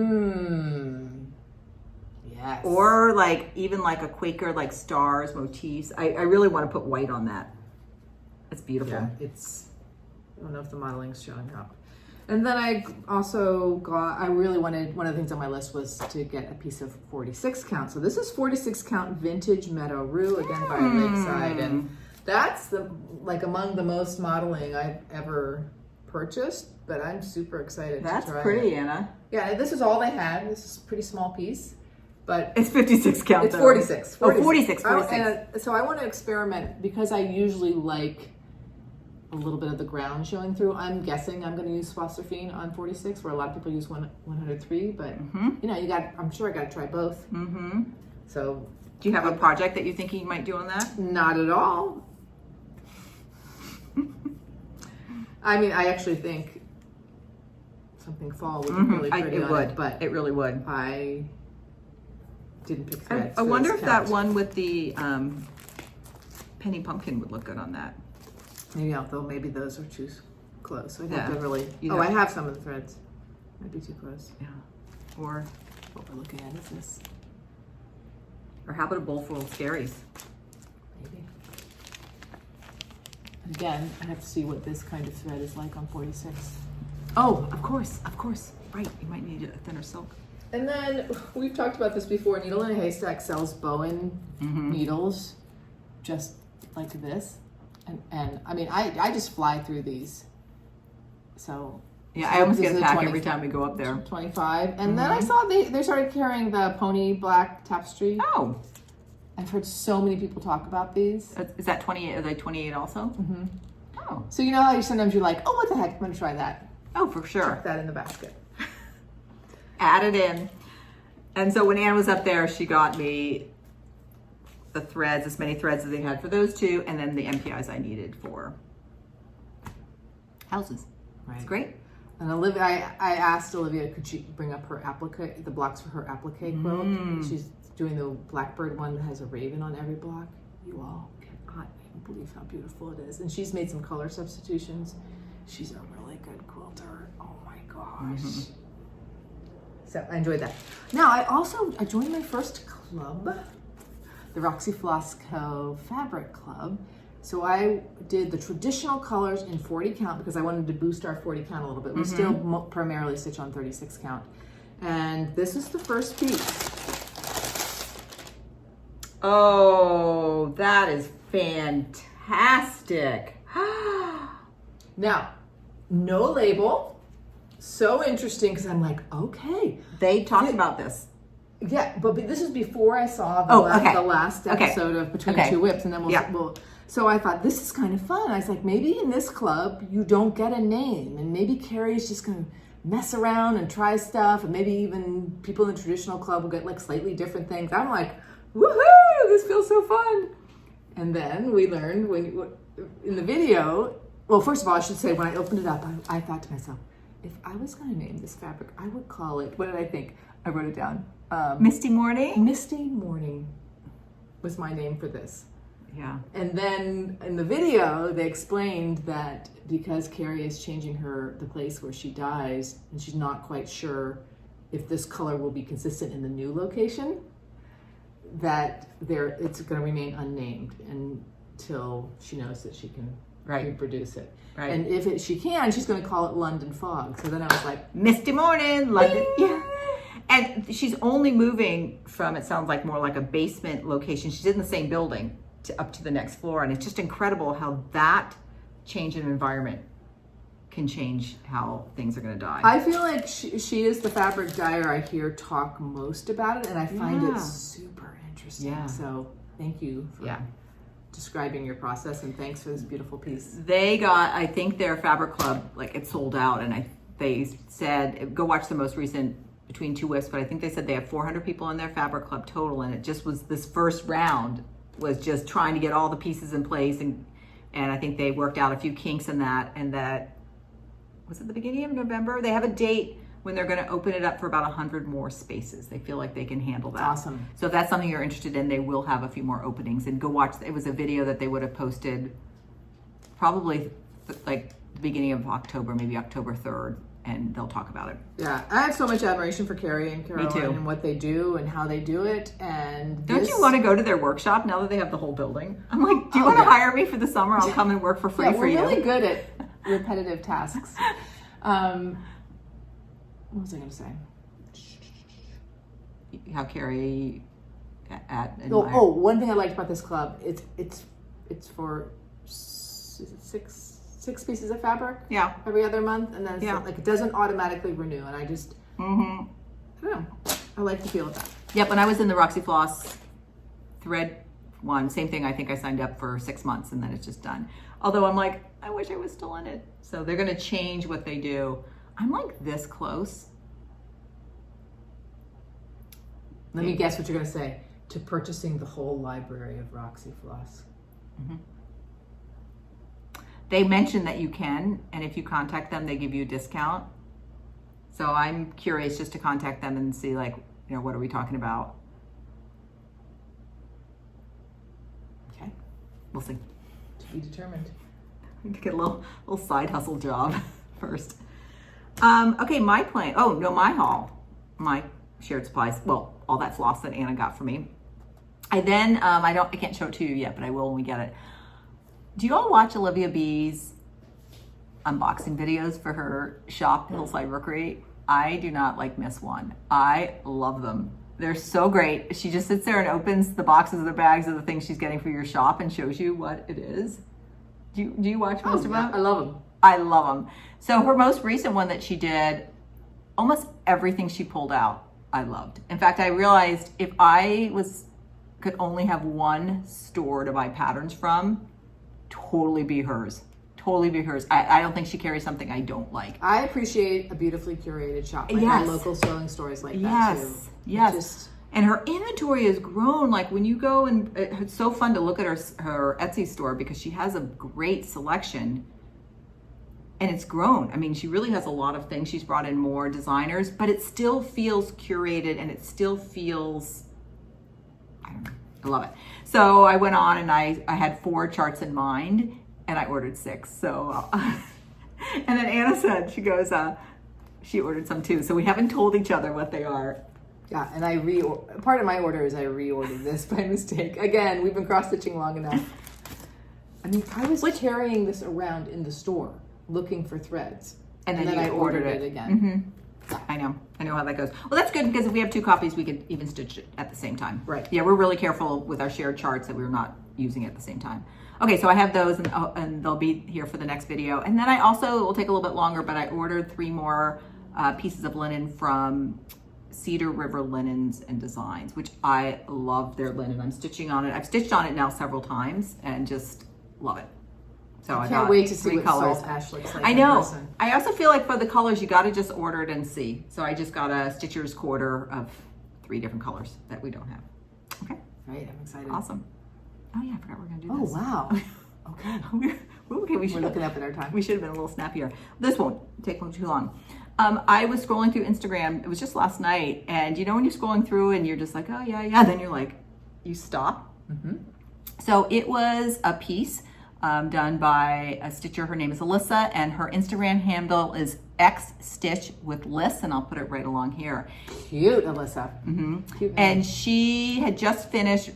Yes. Or like even like a Quaker, like stars, motifs. I really want to put white on that. It's beautiful. Yeah, it's, I don't know if the modeling's showing up. And then I also got, I really wanted, one of the things on my list was to get a piece of 46 count. So this is 46 count vintage Meadow Rue, again by Lakeside. And that's like among the most modeling I've ever purchased, but I'm super excited to try That's pretty, it. Anna. Yeah, this is all they had. This is a pretty small piece, but It's 56 count. it's though. 46. Oh, 46. So I want to experiment because I usually like a little bit of the ground showing through. I'm guessing I'm going to use phosphorine on 46, where a lot of people use 103, but you know, I'm sure I got to try both. So Do you have a project that you think you might do on that? not at all. I mean, I actually think something fall would be really pretty It on would, it, but it really would. I didn't pick threads. I for wonder this if that count. one with the penny pumpkin would look good on that. Maybe although maybe those are too close. I Yeah. have to really. You Oh, know. I have some of the threads. Might be too close. Yeah. Or What we're looking at is this. how about a bowl full of scaries? Maybe. And again, I have to see what this kind of thread is like on 46. Oh, of course. Right, you might need a thinner silk. And then we've talked about this before. Needle in a Haystack sells Bowen needles, just like this. And I mean, I just fly through these. So Yeah, I almost this get a is pack 20 every time we go up there. 25. And then I saw they started carrying the pony black tapestry. Oh, I've heard so many people talk about these. is that 28? Are they 28 also? Oh, So you know how sometimes you're like, oh, what the heck, I'm gonna try that. oh, for sure. Chuck that in the basket. Add it in. And so when Anne was up there, she got me the threads, as many threads as they had for those two, and then the MPIs I needed for houses. Right. It's great. And Olivia, I asked Olivia, could she bring up her applique, the blocks for her applique quilt? She's doing the Blackbird one that has a raven on every block. You all cannot even believe how beautiful it is. And she's made some color substitutions. She's a really good quilter. Oh my gosh. So I enjoyed that. Now I joined my first club, the Roxy Floss Co. Fabric Club. So I did the traditional colors in 40 count because I wanted to boost our 40 count a little bit. We still primarily stitch on 36 count. And this is the first piece. Oh, that is fantastic. Now, no label. So interesting because I'm like, okay. They talked about this. Yeah, but this is before I saw the, the last episode of Between Two Whips, and then we'll. So I thought this is kind of fun. I was like, maybe in this club you don't get a name, and maybe Carrie's just gonna mess around and try stuff, and maybe even people in the traditional club will get like slightly different things. I'm like, woohoo! This feels so fun. And then we learned in the video. Well, first of all, I should say when I opened it up, I thought to myself, if I was gonna name this fabric, I would call it. What did I think? I wrote it down. Misty Morning? Misty Morning was my name for this. Yeah. And then in the video, they explained that because Carrie is changing the place where she dies, and she's not quite sure if this color will be consistent in the new location, that it's going to remain unnamed until she knows that she can reproduce it. Right. And if she can, she's going to call it London Fog. So then I was like, Misty Morning, London. Yeah. And she's only moving from, it sounds like more like a basement location. She's in the same building up to the next floor. And it's just incredible how that change in environment can change how things are going to die. I feel like she is the fabric dyer I hear talk most about it. And I find it super interesting. Yeah. So thank you for describing your process, and thanks for this beautiful piece. They got, I think their fabric club, like it sold out, and they said, go watch the most recent Between Two Whips, but I think they said they have 400 people in their fabric club total, and it just was this first round was just trying to get all the pieces in place, and I think they worked out a few kinks in that, and that was it the beginning of November? They have a date when they're going to open it up for about 100 more spaces. They feel like they can handle that. Awesome. So if that's something you're interested in, they will have a few more openings. And go watch, it was a video that they would have posted probably like the beginning of October, maybe October 3rd, and they'll talk about it. Yeah, I have so much admiration for Carrie and Carolyn too. and what they do and how they do it. And Don't you want to go to their workshop now that they have the whole building? I'm like, do you want to hire me for the summer? I'll come and work for free for you. We're really good at repetitive tasks. What was I going to say? How Carrie one thing I liked about this club, it's for six pieces of fabric. Yeah. Every other month, and then like it doesn't automatically renew, and I just I don't know. I like the feel of that. Yep. When I was in the Roxy Floss thread one, same thing. I think I signed up for 6 months and then it's just done. Although I'm like, I wish I was still in it. So they're going to change what they do. I'm like this close. Let me guess what you're going to say. To purchasing the whole library of Roxy Floss. They mentioned that you can, and if you contact them, they give you a discount. So I'm curious just to contact them and see, like, you know, what are we talking about? Okay. We'll see. To be determined. To get a little side hustle job first. Okay, my plan. Oh no, my haul, my shared supplies. Well, all that floss that Anna got for me. I then I can't show it to you yet, but I will when we get it. Do you all watch Olivia B's unboxing videos for her shop, Hillside Rookery? I do not miss one. I love them. They're so great. She just sits there and opens the boxes of the bags of the things she's getting for your shop and shows you what it is. Do you watch most of them? I love them. I love them. So her most recent one that she did, almost everything she pulled out, I loved. In fact, I realized if I could only have one store to buy patterns from, totally be hers. Totally be hers. I don't think she carries something I don't like. I appreciate a beautifully curated shop. Like our local sewing stores like that too. Yes. And her inventory has grown. Like when you go and it's so fun to look at her Etsy store because she has a great selection and it's grown. I mean, she really has a lot of things. She's brought in more designers, but it still feels curated and it still feels, I don't know, I love it. So I went on and I had 4 charts in mind and I ordered 6. So, and then Anna said, she goes, she ordered some too. So we haven't told each other what they are. Yeah, and part of my order is I reordered this by mistake. Again, we've been cross-stitching long enough. I mean, I was carrying this around in the store looking for threads. And then I ordered it again. I know how that goes. Well, that's good because if we have 2 copies, we could even stitch it at the same time. Right. Yeah, we're really careful with our shared charts that we're not using it at the same time. Okay, so I have those and they'll be here for the next video. And then I also, it will take a little bit longer, but I ordered 3 more pieces of linen from Cedar River Linens and Designs, which I love their linen. I'm stitching on it. I've stitched on it now several times and just love it. So I can't wait to see what salt ash looks like. I know. I also feel like for the colors, you got to just order it and see. So I just got a Stitcher's quarter of 3 different colors that we don't have. Okay. Right, I'm excited. Awesome. Oh yeah, I forgot we're gonna do this. Oh wow. Okay. We're looking up at our time. We should have been a little snappier. This won't take too long. I was scrolling through Instagram. It was just last night, and you know when you're scrolling through and you're just like, oh yeah, then you're like, you stop. So it was a piece done by a stitcher. Her name is Alyssa, and her Instagram handle is xstitchwithliss, and I'll put it right along here. Cute, Alyssa. Cute. And she had just finished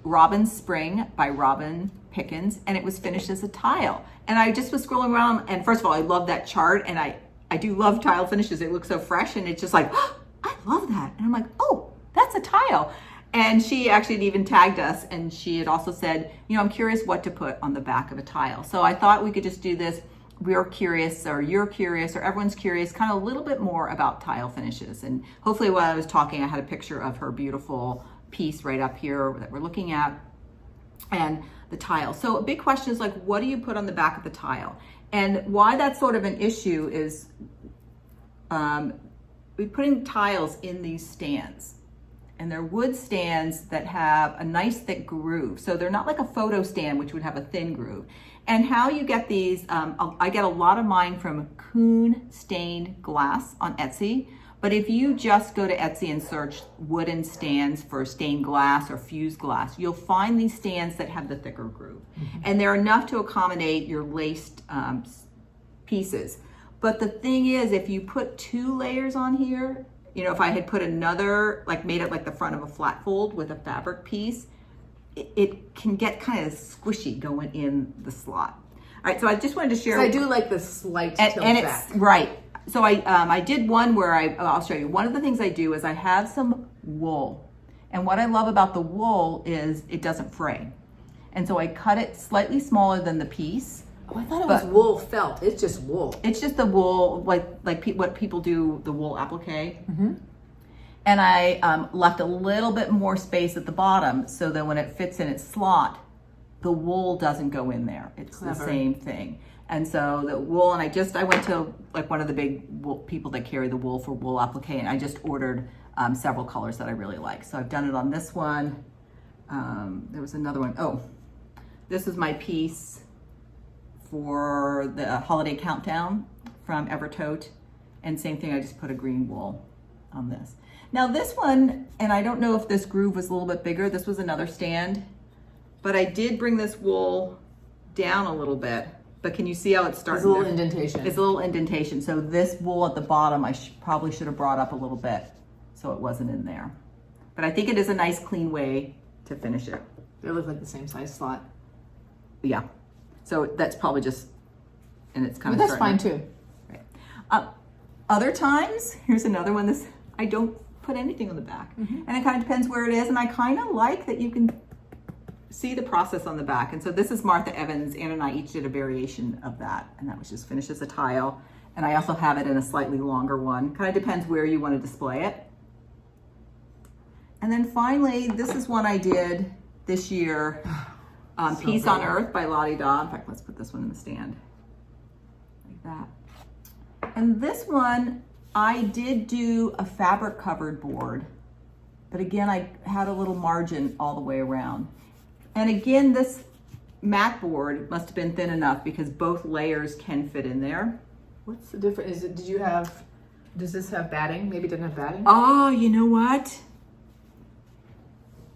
Robin Spring by Robin Pickens, and it was finished as a tile. And I just was scrolling around, and first of all, I love that chart, and I do love tile finishes. They look so fresh, and it's just like, oh, I love that. And I'm like, oh, that's a tile. And she actually had even tagged us, and she had also said, you know, I'm curious what to put on the back of a tile. So I thought we could just do this. We're curious, or you're curious, or everyone's curious, kind of a little bit more about tile finishes. And hopefully while I was talking, I had a picture of her beautiful piece right up here that we're looking at, and the tile. So a big question is like, what do you put on the back of the tile? And why that's sort of an issue is we're putting tiles in these stands. And they're wood stands that have a nice thick groove. So they're not like a photo stand, which would have a thin groove. And how you get these, I get a lot of mine from CoonStainedGlass on Etsy. But if you just go to Etsy and search wooden stands for stained glass or fused glass, you'll find these stands that have the thicker groove. And they're enough to accommodate your laced pieces. But the thing is, if you put 2 layers on here, you know, if I had put another, like made it like the front of a flat fold with a fabric piece, it can get kind of squishy going in the slot. All right, so I just wanted to share. So I do like the slight tilt back. It's right. So I did one where I'll show you. One of the things I do is I have some wool. And what I love about the wool is it doesn't fray. And so I cut it slightly smaller than the piece. Oh, I thought it was wool felt. It's just wool. It's just the wool, what people do, the wool applique. And I left a little bit more space at the bottom so that when it fits in its slot, the wool doesn't go in there. It's the same thing. And so the wool, and I went to like one of the big wool people that carry the wool for wool applique, and I just ordered several colors that I really like. So I've done it on this one. There was another one. Oh, this is my piece for the holiday countdown from Evertote. And same thing, I just put a green wool on this. Now this one, and I don't know if this groove was a little bit bigger, this was another stand, but I did bring this wool down a little bit. But can you see how it's starting? There's a little indentation. It's a little indentation. So this wool at the bottom, I probably should have brought up a little bit so it wasn't in there. But I think it is a nice clean way to finish it. They look like the same size slot. Yeah. So that's probably just, and it's kind of that's fine too. Right. Other times, here's another one. I don't put anything on the back. And it kind of depends where it is. And I kind of like that you can see the process on the back. And so this is Martha Evans. Ann and I each did a variation of that. And that was just finished as a tile. And I also have it in a slightly longer one. Kind of depends where you want to display it. And then finally, this is one I did this year. Peace on Earth by Lottie Da. In fact, let's put this one in the stand. Like that. And this one, I did do a fabric covered board. But again, I had a little margin all the way around. And again, this mat board must have been thin enough because both layers can fit in there. What's the difference? Does this have batting? Maybe it didn't have batting? Oh, you know what?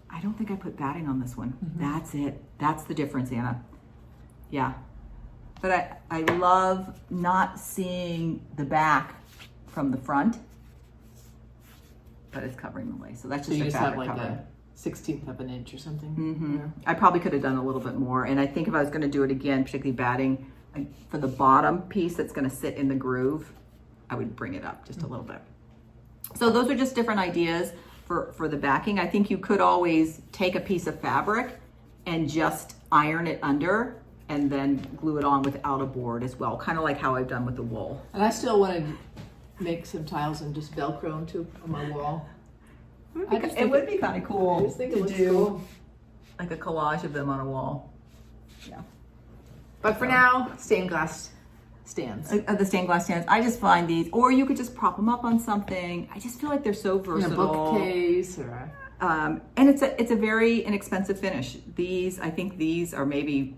I don't think I put batting on this one. That's it. That's the difference, Anna. Yeah. But I love not seeing the back from the front, but it's covering the lace. So that's just a fabric cover. A 1/16 of an inch or something. Yeah. I probably could have done a little bit more. And I think if I was going to do it again, particularly batting for the bottom piece that's going to sit in the groove, I would bring it up just a little bit. So those are just different ideas for the backing. I think you could always take a piece of fabric and just iron it under and then glue it on without a board as well, kind of like how I've done with the wool. And I still want to make some tiles and just Velcro them too on my wall. It would be kind of cool I just think it to looks do cool. like a collage of them on a wall. Yeah. But for now, stained glass stands. The stained glass stands. I just find these, or you could just prop them up on something. I just feel like they're so versatile. In a bookcase or and it's a very inexpensive finish. I think these are maybe,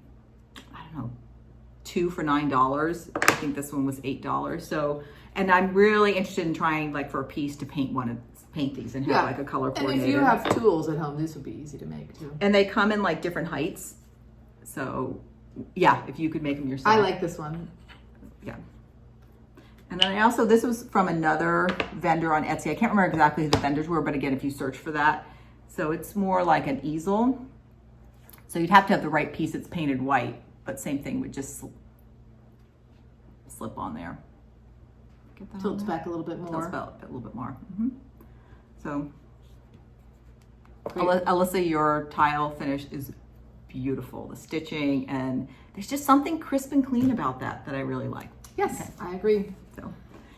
I don't know, 2 for $9. I think this one was $8. So, and I'm really interested in trying, like, for a piece to paint these and have like a color coordinator. And if you have tools at home, this would be easy to make too. And they come in like different heights. So yeah, if you could make them yourself. I like this one. Yeah. And then this was from another vendor on Etsy. I can't remember exactly who the vendors were, but again, if you search for that. So it's more like an easel. So you'd have to have the right piece that's painted white, but same thing would just slip on there. Get that Tilts on there? back a little bit more. Tilts back a little bit more. So, Alyssa, your tile finish is beautiful. The stitching, and there's just something crisp and clean about that I really like. Yes, okay. I agree. So,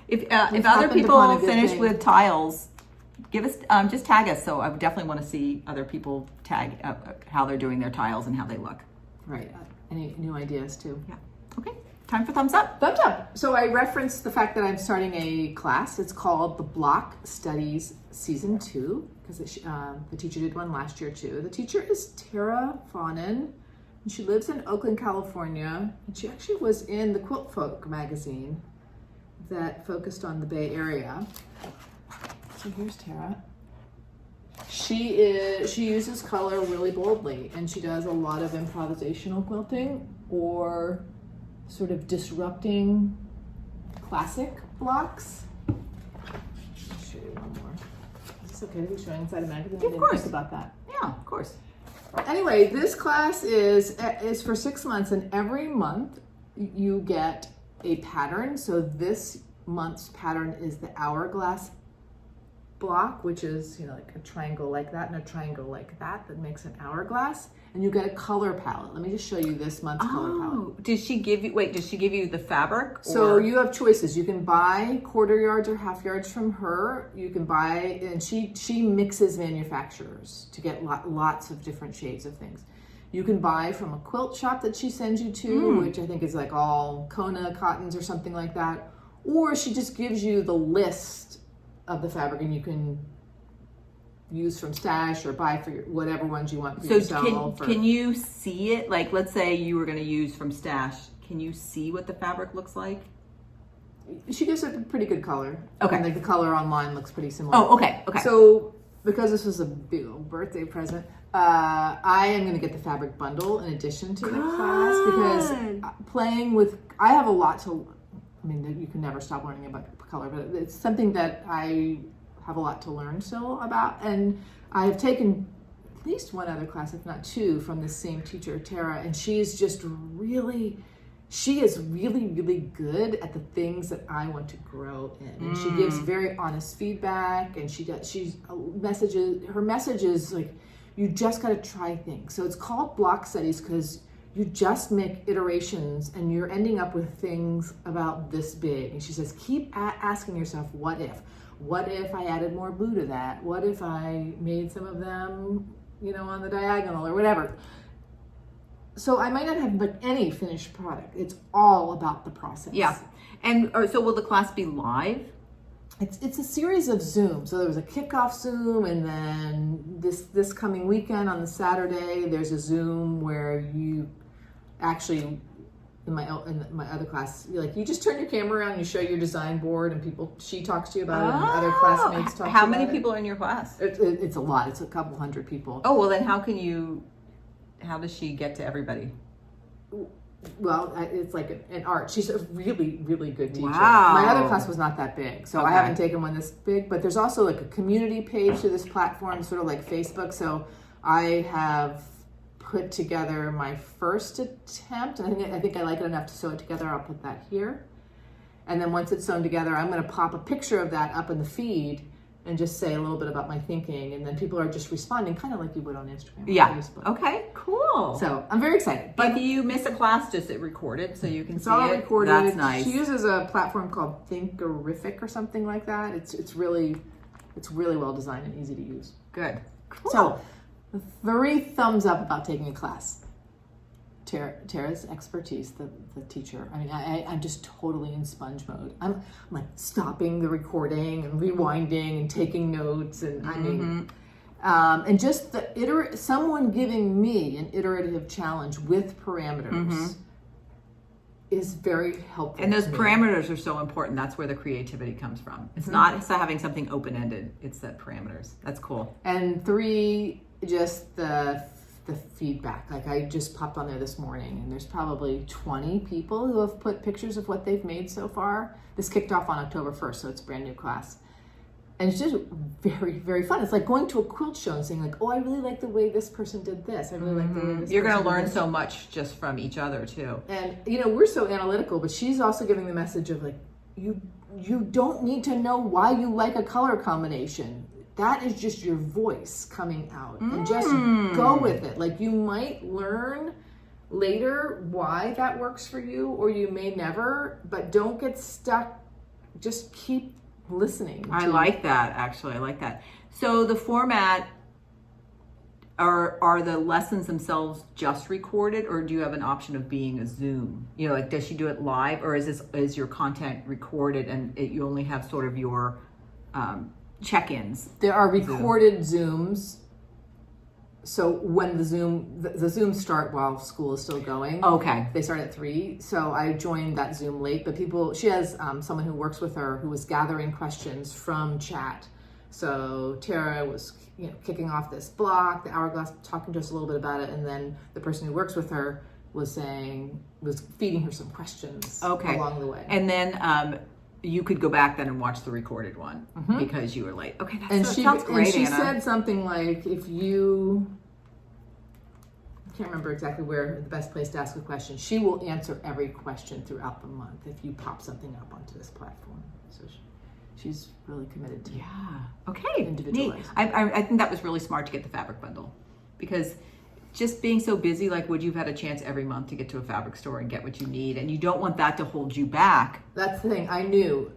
if other people finish with tiles, give us just tag us. So I would definitely want to see other people tag how they're doing their tiles and how they look. Right. Any new ideas too? Yeah. Okay. time for thumbs up. Thumbs up. So I referenced the fact that I'm starting a class. It's called the Block Studies Season 2, because the teacher did one last year too. The teacher is Tara Fawnin, and she lives in Oakland, California. And she actually was in the Quilt Folk magazine that focused on the Bay Area. So here's Tara. She uses color really boldly, and she does a lot of improvisational quilting or sort of disrupting classic blocks. I'll show you one more. Is this okay to be showing inside a magazine? Of course. Think about that. Yeah, of course. Anyway, this class is for 6 months, and every month you get a pattern. So this month's pattern is the hourglass block, which is, you know, like a triangle like that and a triangle like that makes an hourglass, and you get a color palette. Let me just show you this month's color palette. Did she give you the fabric? So you have choices. You can buy quarter yards or half yards from her. You can buy, and she mixes manufacturers to get lots of different shades of things. You can buy from a quilt shop that she sends you to, which I think is like all Kona cottons or something like that. Or she just gives you the list of the fabric, and you can use from stash or buy for whatever ones you want for yourself. Can you see it? Like, let's say you were going to use from stash. Can you see what the fabric looks like? She gives a pretty good color. Okay. And like the color online looks pretty similar. Oh, okay. So because this was a big old birthday present, I am going to get the fabric bundle in addition to the class, because playing with, I have a lot to, I mean, you can never stop learning about color, but it's something that I have a lot to learn still about. And I have taken at least one other class, if not two, from the same teacher, Tara, and she is really good at the things that I want to grow in. And she gives very honest feedback, and her message is like, you just got to try things. So it's called block studies because you just make iterations and you're ending up with things about this big. And she says, keep asking yourself, what if? What if I added more blue to that? What if I made some of them, you know, on the diagonal or whatever? So I might not have like any finished product. It's all about the process. Yeah. And so will the class be live? It's a series of Zooms. So there was a kickoff Zoom, and then this coming weekend on the Saturday, there's a Zoom where you actually, in my other class, you just turn your camera around, you show your design board, and she talks to you about it, and other classmates talk to you about it. How many people are in your class? It's a lot. It's a couple hundred people. Oh, well then how does she get to everybody? Well, it's like an art. She's a really, really good teacher. Wow. My other class was not that big, so I haven't taken one this big, but there's also like a community page to this platform, sort of like Facebook. So I have put together my first attempt, and I think I like it enough to sew it together. I'll put that here. And then once it's sewn together, I'm going to pop a picture of that up in the feed and just say a little bit about my thinking, and then people are just responding kind of like you would on Instagram or Facebook. Okay, cool. So I'm very excited. But if you miss a class, just record it so you can see it. It's all recorded. That's nice. She uses a platform called Thinkerific or something like that. It's really well designed and easy to use. Good. Cool. So 3 thumbs up about taking a class. Tara's expertise, the teacher. I mean, I'm just totally in sponge mode. I'm like stopping the recording and rewinding and taking notes, and I mean, and just someone giving me an iterative challenge with parameters is very helpful. And those parameters are so important. That's where the creativity comes from. It's not having something open-ended. It's the parameters. That's cool. And 3, just the feedback. Like I just popped on there this morning, and there's probably 20 people who have put pictures of what they've made so far. This kicked off on October 1st, so it's a brand new class. And it's just very, very fun. It's like going to a quilt show and saying like, oh, I really like the way this person did this. I really like the way this You're going to person learn did so much just from each other too. And we're so analytical, but she's also giving the message of like, you don't need to know why you like a color combination. That is just your voice coming out, and just go with it. Like you might learn later why that works for you, or you may never, but don't get stuck. Just keep listening. I like that, actually. I like that. So the format, Are the lessons themselves just recorded, or do you have an option of being a Zoom? You know, like, does she do it live, or is your content recorded and you only have sort of your check-ins? There are recorded Zooms. So when the Zooms start while school is still going. Okay. They start at 3. So I joined that Zoom late, but she has someone who works with her who was gathering questions from chat. So Tara was, kicking off this block, the hourglass, talking to us a little bit about it, and then the person who works with her was feeding her some questions along the way. And then you could go back then and watch the recorded one because you were like, okay, sounds great, and she Anna. said something like, I can't remember exactly where the best place to ask a question. She will answer every question throughout the month if you pop something up onto this platform. So she's really committed to Neat. I think that was really smart to get the fabric bundle, because just being so busy, like, would you have had a chance every month to get to a fabric store and get what you need? And you don't want that to hold you back. That's the thing. I knew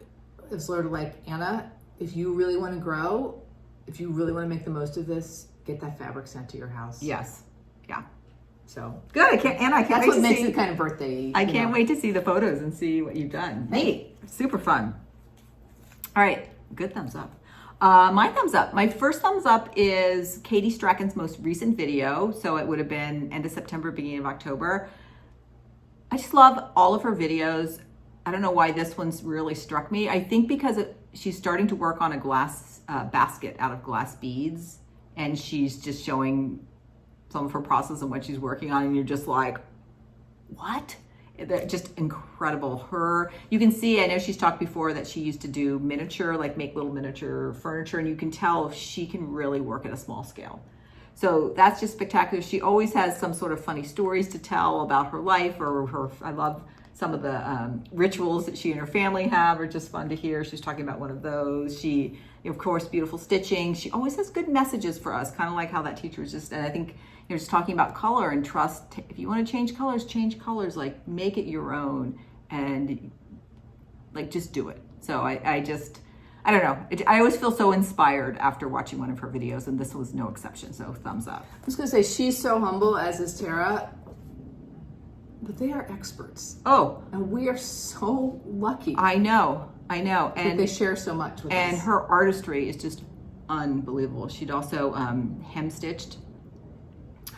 it's sort of like, Anna, if you really want to grow, if you really want to make the most of this, get that fabric sent to your house. Yes. Yeah. So good. I can't That's wait what to makes see. it kind of birthday. I can't wait to see the photos and see what you've done. Neat. Super fun. All right. Good thumbs up. My thumbs up. My first thumbs up is Katie Strachan's most recent video. So it would have been end of September, beginning of October. I just love all of her videos. I don't know why this one's really struck me. I think because she's starting to work on a glass basket out of glass beads, and she's just showing some of her process and what she's working on, and you're just like, what? They're just incredible. You can see, I know she's talked before that she used to do miniature, like make little miniature furniture, and you can tell she can really work at a small scale. So that's just spectacular. She always has some sort of funny stories to tell about her life, or I love some of the rituals that she and her family have are just fun to hear. She's talking about one of those. She, of course, beautiful stitching. She always has good messages for us, kind of like how that teacher was just, and I think you're just talking about color and trust. If you want to change colors, like make it your own, and like just do it. So I don't know. I always feel so inspired after watching one of her videos, and this was no exception. So thumbs up. I was going to say, she's so humble, as is Tara, but they are experts. Oh. And we are so lucky. I know. And they share so much with us. And her artistry is just unbelievable. She'd also hem stitched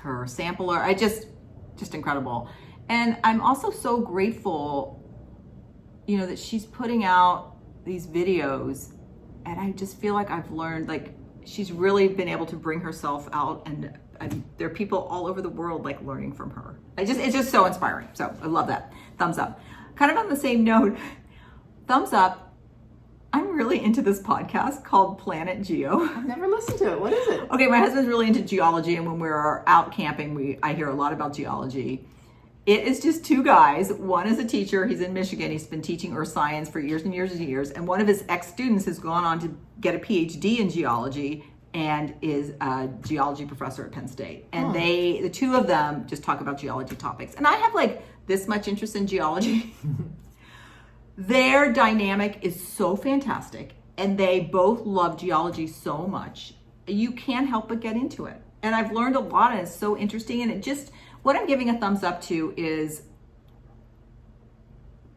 her sampler. Just incredible. And I'm also so grateful, that she's putting out these videos, and I just feel like I've learned, like, she's really been able to bring herself out, and there are people all over the world like learning from her. It's just so inspiring. So I love that. Thumbs up. Kind of on the same note, thumbs up. I'm really into this podcast called Planet Geo. I've never listened to it. What is it? Okay, my husband's really into geology, and when we're out camping, I hear a lot about geology. It is just two guys. One is a teacher. He's in Michigan. He's been teaching earth science for years and years and years. And one of his ex-students has gone on to get a PhD in geology and is a geology professor at Penn State. And the two of them just talk about geology topics. And I have like this much interest in geology. Their dynamic is so fantastic, and they both love geology so much. You can't help but get into it. And I've learned a lot, and it's so interesting. And what I'm giving a thumbs up to is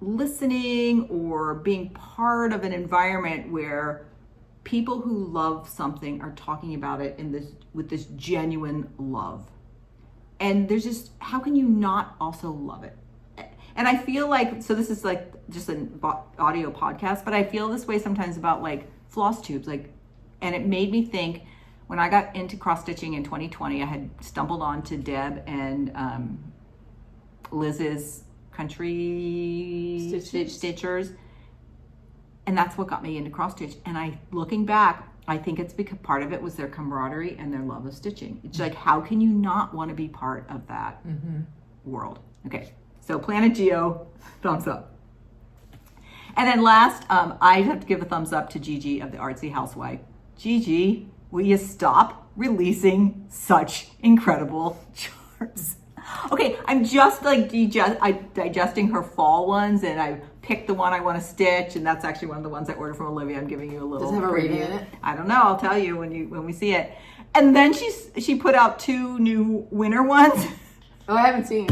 listening or being part of an environment where people who love something are talking about it with this genuine love. And there's just, how can you not also love it? And I feel like, so this is like just an audio podcast, but I feel this way sometimes about like floss tubes, and it made me think, when I got into cross stitching in 2020, I had stumbled onto Deb and Liz's country stitchers, and that's what got me into cross stitch. And looking back, I think it's because part of it was their camaraderie and their love of stitching. It's like, how can you not want to be part of that world? Okay. So Planet Geo, thumbs up. And then last, I have to give a thumbs up to Gigi of the Artsy Housewife. Gigi, will you stop releasing such incredible charts? Okay, I'm just like digesting her fall ones, and I picked the one I want to stitch, and that's actually one of the ones I ordered from Olivia. I'm giving you a little. Does it have a rating preview. in it? I don't know. I'll tell you when we see it. And then she put out 2 new winter ones. Oh, I haven't seen.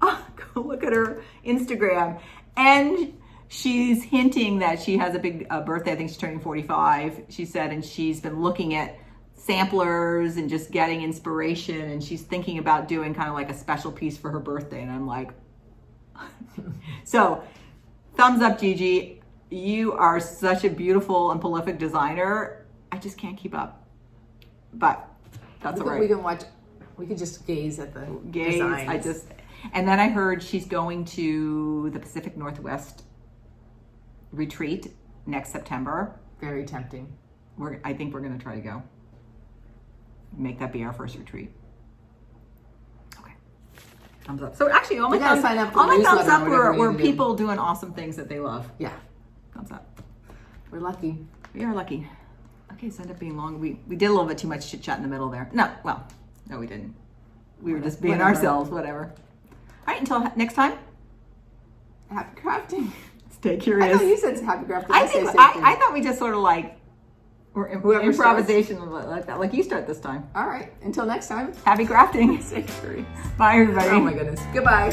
Oh, go look at her Instagram. And she's hinting that she has a big birthday. I think she's turning 45, she said, and she's been looking at samplers and just getting inspiration, and she's thinking about doing kind of like a special piece for her birthday. And I'm like, so thumbs up, Gigi. You are such a beautiful and prolific designer. I just can't keep up, but that's all right. We can watch. We could just gaze at the designs. And then I heard she's going to the Pacific Northwest retreat next September. Very tempting. I think we're going to try to go. Make that be our first retreat. Okay. Thumbs up. So actually, all my thumbs up were people doing awesome things that they love. Yeah. Thumbs up. We're lucky. We are lucky. Okay, so it ended up being long. We did a little bit too much chit chat in the middle there. No, we didn't. We were just being ourselves, whatever. All right, until next time. Happy crafting. Stay curious. I thought you said happy crafting. I thought we just sort of like, or improvisation starts. like that. Like you start this time. All right, until next time. Happy crafting. Stay curious. Bye, everybody. Oh my goodness. Goodbye.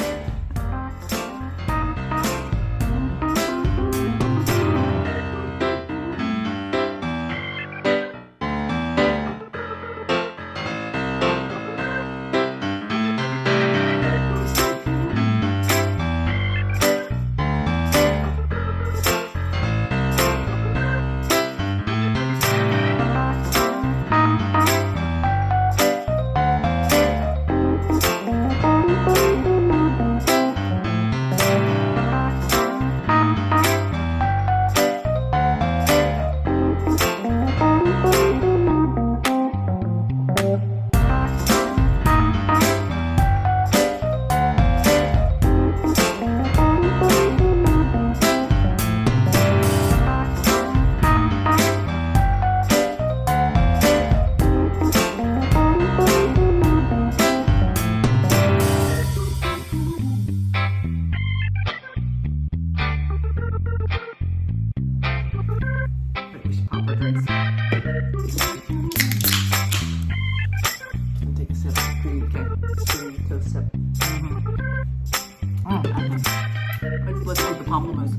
Let's do the pamplemousse.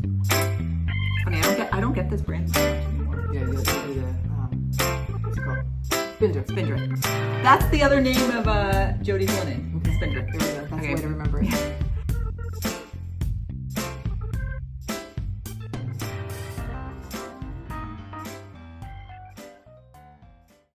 Funny, I don't get this brand anymore. Yeah, you'll do the what's it called? Spindrift. That's the other name of Jody's linen. Spindrift. There we go. That's the way to remember it.